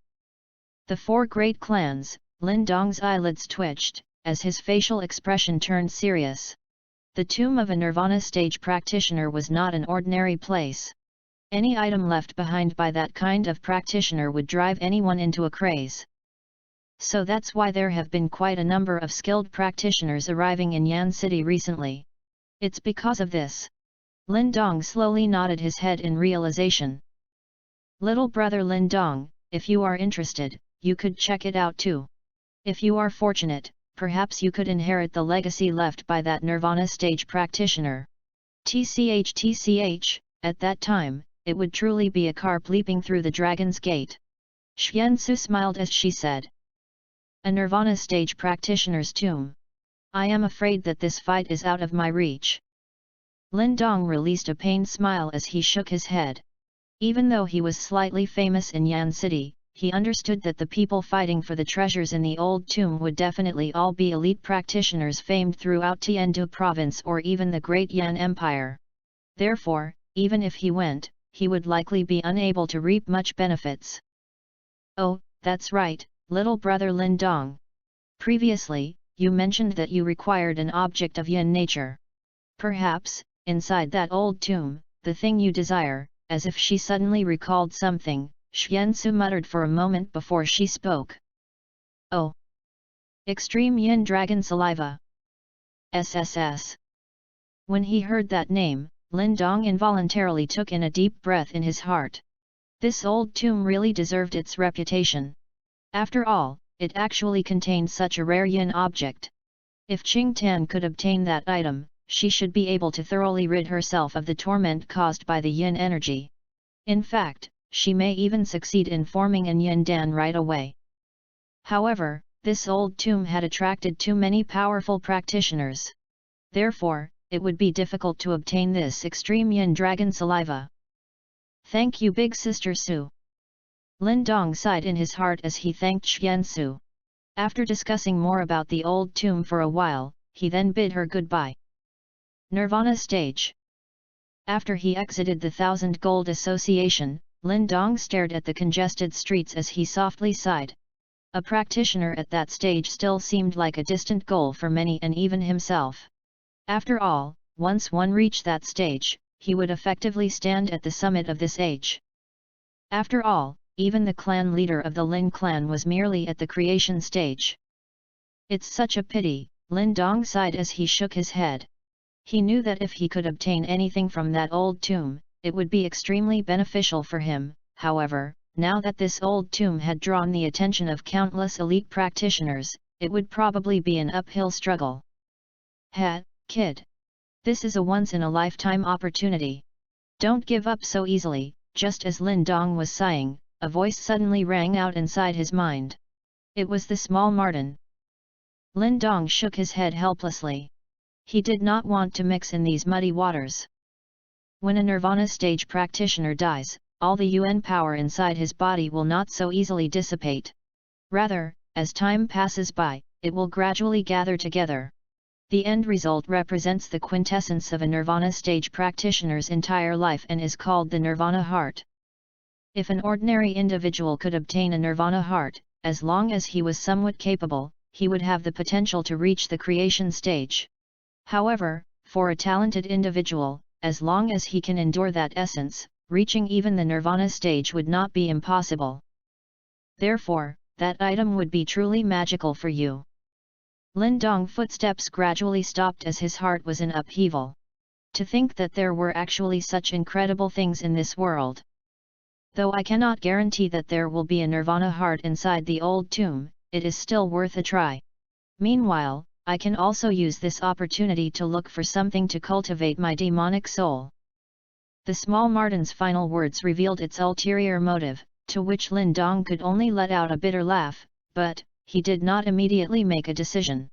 The 4 great clans, Lin Dong's eyelids twitched, as his facial expression turned serious. The tomb of a Nirvana stage practitioner was not an ordinary place. Any item left behind by that kind of practitioner would drive anyone into a craze. So that's why there have been quite a number of skilled practitioners arriving in Yan City recently. It's because of this. Lin Dong slowly nodded his head in realization. Little brother Lin Dong, if you are interested, you could check it out too. If you are fortunate, perhaps you could inherit the legacy left by that Nirvana stage practitioner. TCH, at that time, it would truly be a carp leaping through the dragon's gate. Xiansu smiled as she said. A Nirvana stage practitioner's tomb. I am afraid that this fight is out of my reach. Lin Dong released a pained smile as he shook his head. Even though he was slightly famous in Yan City, he understood that the people fighting for the treasures in the old tomb would definitely all be elite practitioners famed throughout Tiandu province or even the great Yan Empire. Therefore, even if he went, he would likely be unable to reap much benefits. Oh, that's right, little brother Lin Dong. Previously, you mentioned that you required an object of yin nature. Perhaps, inside that old tomb, the thing you desire, as if she suddenly recalled something, Xiansu muttered for a moment before she spoke. Oh! Extreme Yin Dragon Saliva! SSS! When he heard that name, Lin Dong involuntarily took in a deep breath in his heart. This old tomb really deserved its reputation. After all, it actually contained such a rare yin object. If Qing Tan could obtain that item, she should be able to thoroughly rid herself of the torment caused by the yin energy. In fact, she may even succeed in forming an yin dan right away. However, this old tomb had attracted too many powerful practitioners. Therefore, it would be difficult to obtain this extreme yin dragon saliva. Thank you, big sister Su. Lin Dong sighed in his heart as he thanked Xiansu. After discussing more about the old tomb for a while, he then bid her goodbye. Nirvana stage. After he exited the Thousand Gold Association, Lin Dong stared at the congested streets as he softly sighed. A practitioner at that stage still seemed like a distant goal for many and even himself. After all, once one reached that stage, he would effectively stand at the summit of this age. After all, even the clan leader of the Lin clan was merely at the creation stage. It's such a pity, Lin Dong sighed as he shook his head. He knew that if he could obtain anything from that old tomb, it would be extremely beneficial for him. However, now that this old tomb had drawn the attention of countless elite practitioners, it would probably be an uphill struggle. Hey, kid! This is a once-in-a-lifetime opportunity. Don't give up so easily. Just as Lin Dong was sighing, a voice suddenly rang out inside his mind. It was the small Martin. Lin Dong shook his head helplessly. He did not want to mix in these muddy waters. When a Nirvana stage practitioner dies, all the Yuan power inside his body will not so easily dissipate. Rather, as time passes by, it will gradually gather together. The end result represents the quintessence of a Nirvana stage practitioner's entire life and is called the Nirvana heart. If an ordinary individual could obtain a Nirvana heart, as long as he was somewhat capable, he would have the potential to reach the creation stage. However, for a talented individual, as long as he can endure that essence, reaching even the Nirvana stage would not be impossible. Therefore, that item would be truly magical for you. Lin Dong's footsteps gradually stopped as his heart was in upheaval. To think that there were actually such incredible things in this world. Though I cannot guarantee that there will be a Nirvana heart inside the old tomb, it is still worth a try. Meanwhile, I can also use this opportunity to look for something to cultivate my demonic soul. The small Martin's final words revealed its ulterior motive, to which Lin Dong could only let out a bitter laugh, but he did not immediately make a decision.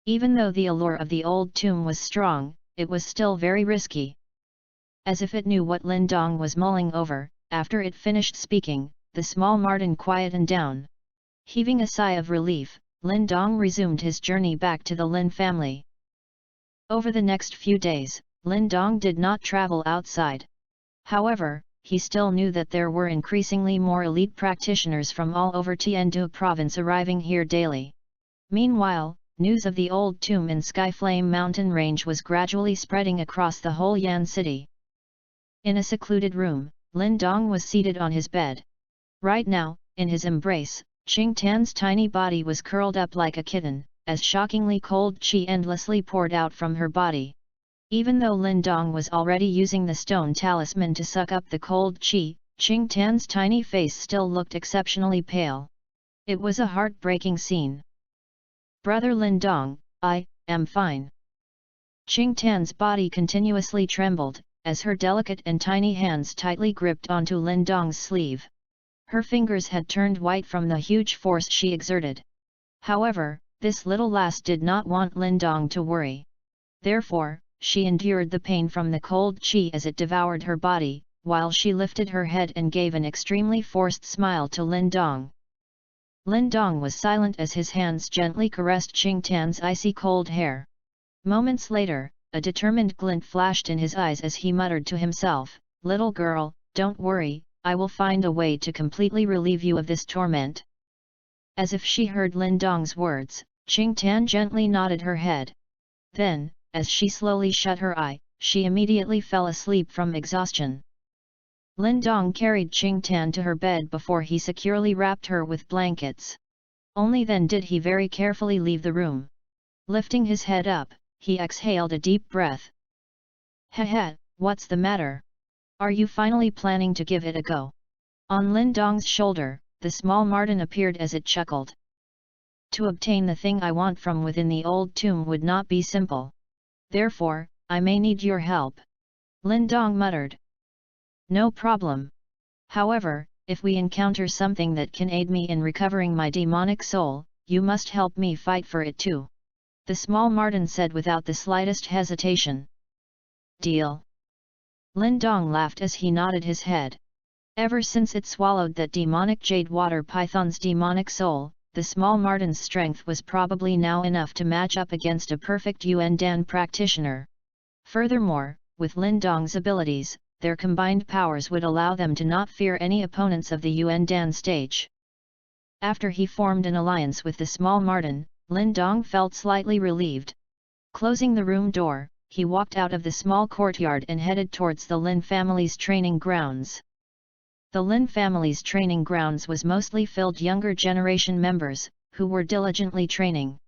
Even though the allure of the old tomb was strong, it was still very risky. As if it knew what Lin Dong was mulling over, after it finished speaking, the small Martin quietened down. Heaving a sigh of relief, Lin Dong resumed his journey back to the Lin family. Over the next few days, Lin Dong did not travel outside. However, he still knew that there were increasingly more elite practitioners from all over Tiandu province arriving here daily. Meanwhile, news of the old tomb in Skyflame mountain range was gradually spreading across the whole Yan city. In a secluded room, Lin Dong was seated on his bed. Right now, in his embrace, Qing Tan's tiny body was curled up like a kitten, as shockingly cold qi endlessly poured out from her body. Even though Lin Dong was already using the stone talisman to suck up the cold qi, Qing Tan's tiny face still looked exceptionally pale. It was a heartbreaking scene. "Brother Lin Dong, I am fine." Qing Tan's body continuously trembled, as her delicate and tiny hands tightly gripped onto Lin Dong's sleeve. Her fingers had turned white from the huge force she exerted. However, this little lass did not want Lin Dong to worry. Therefore, she endured the pain from the cold qi as it devoured her body, while she lifted her head and gave an extremely forced smile to Lin Dong. Lin Dong was silent as his hands gently caressed Qing Tan's icy cold hair. Moments later, a determined glint flashed in his eyes as he muttered to himself, "Little girl, don't worry, I will find a way to completely relieve you of this torment." As if she heard Lin Dong's words, Qing Tan gently nodded her head. Then, as she slowly shut her eye, she immediately fell asleep from exhaustion. Lin Dong carried Qing Tan to her bed before he securely wrapped her with blankets. Only then did he very carefully leave the room. Lifting his head up, he exhaled a deep breath. "Heh, what's the matter? Are you finally planning to give it a go?" On Lin Dong's shoulder, the small marten appeared as it chuckled. "To obtain the thing I want from within the old tomb would not be simple. Therefore, I may need your help," Lin Dong muttered. "No problem. However, if we encounter something that can aid me in recovering my demonic soul, you must help me fight for it too," the small marten said without the slightest hesitation. "Deal." Lin Dong laughed as he nodded his head. Ever since it swallowed that demonic jade water python's demonic soul, the small marten's strength was probably now enough to match up against a perfect Yuan Dan practitioner. Furthermore, with Lin Dong's abilities, their combined powers would allow them to not fear any opponents of the Yuan Dan stage. After he formed an alliance with the small marten, Lin Dong felt slightly relieved. Closing the room door, he walked out of the small courtyard and headed towards the Lin family's training grounds. The Lin family's training grounds was mostly filled younger generation members, who were diligently training.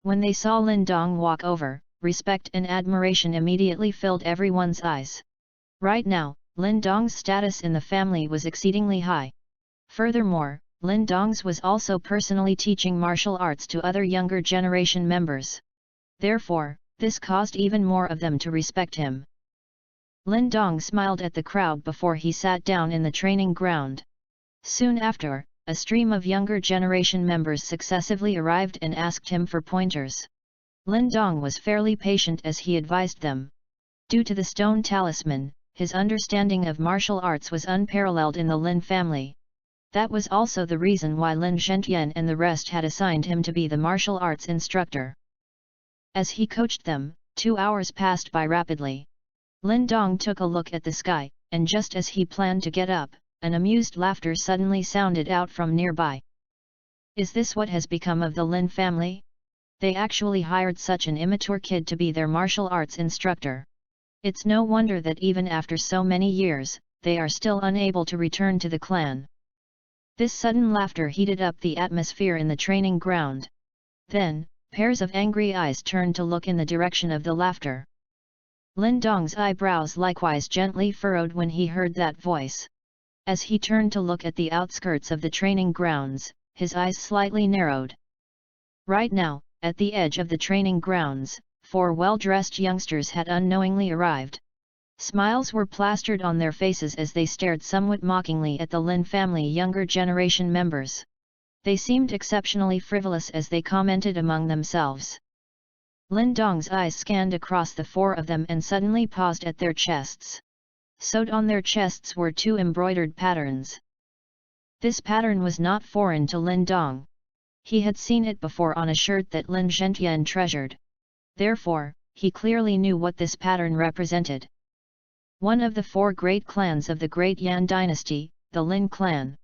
When they saw Lin Dong walk over, respect and admiration immediately filled everyone's eyes. Right now, Lin Dong's status in the family was exceedingly high. Furthermore, Lin Dong's was also personally teaching martial arts to other younger generation members. Therefore, this caused even more of them to respect him. Lin Dong smiled at the crowd before he sat down in the training ground. Soon after, a stream of younger generation members successively arrived and asked him for pointers. Lin Dong was fairly patient as he advised them. Due to the stone talisman, his understanding of martial arts was unparalleled in the Lin family. That was also the reason why Lin Zhentian and the rest had assigned him to be the martial arts instructor. As he coached them, 2 hours passed by rapidly. Lin Dong took a look at the sky, and just as he planned to get up, an amused laughter suddenly sounded out from nearby. Is this what has become of the Lin family? They actually hired such an immature kid to be their martial arts instructor. It's no wonder that even after so many years, they are still unable to return to the clan. This sudden laughter heated up the atmosphere in the training ground. Then, pairs of angry eyes turned to look in the direction of the laughter. Lin Dong's eyebrows likewise gently furrowed when he heard that voice. As he turned to look at the outskirts of the training grounds, his eyes slightly narrowed. Right now, at the edge of the training grounds, 4 well-dressed youngsters had unknowingly arrived. Smiles were plastered on their faces as they stared somewhat mockingly at the Lin family younger generation members. They seemed exceptionally frivolous as they commented among themselves. Lin Dong's eyes scanned across the 4 of them and suddenly paused at their chests. Sewed on their chests were 2 embroidered patterns. This pattern was not foreign to Lin Dong. He had seen it before on a shirt that Lin Zhentian treasured. Therefore, he clearly knew what this pattern represented. One of the four great clans of the Great Yan dynasty, the Lin clan.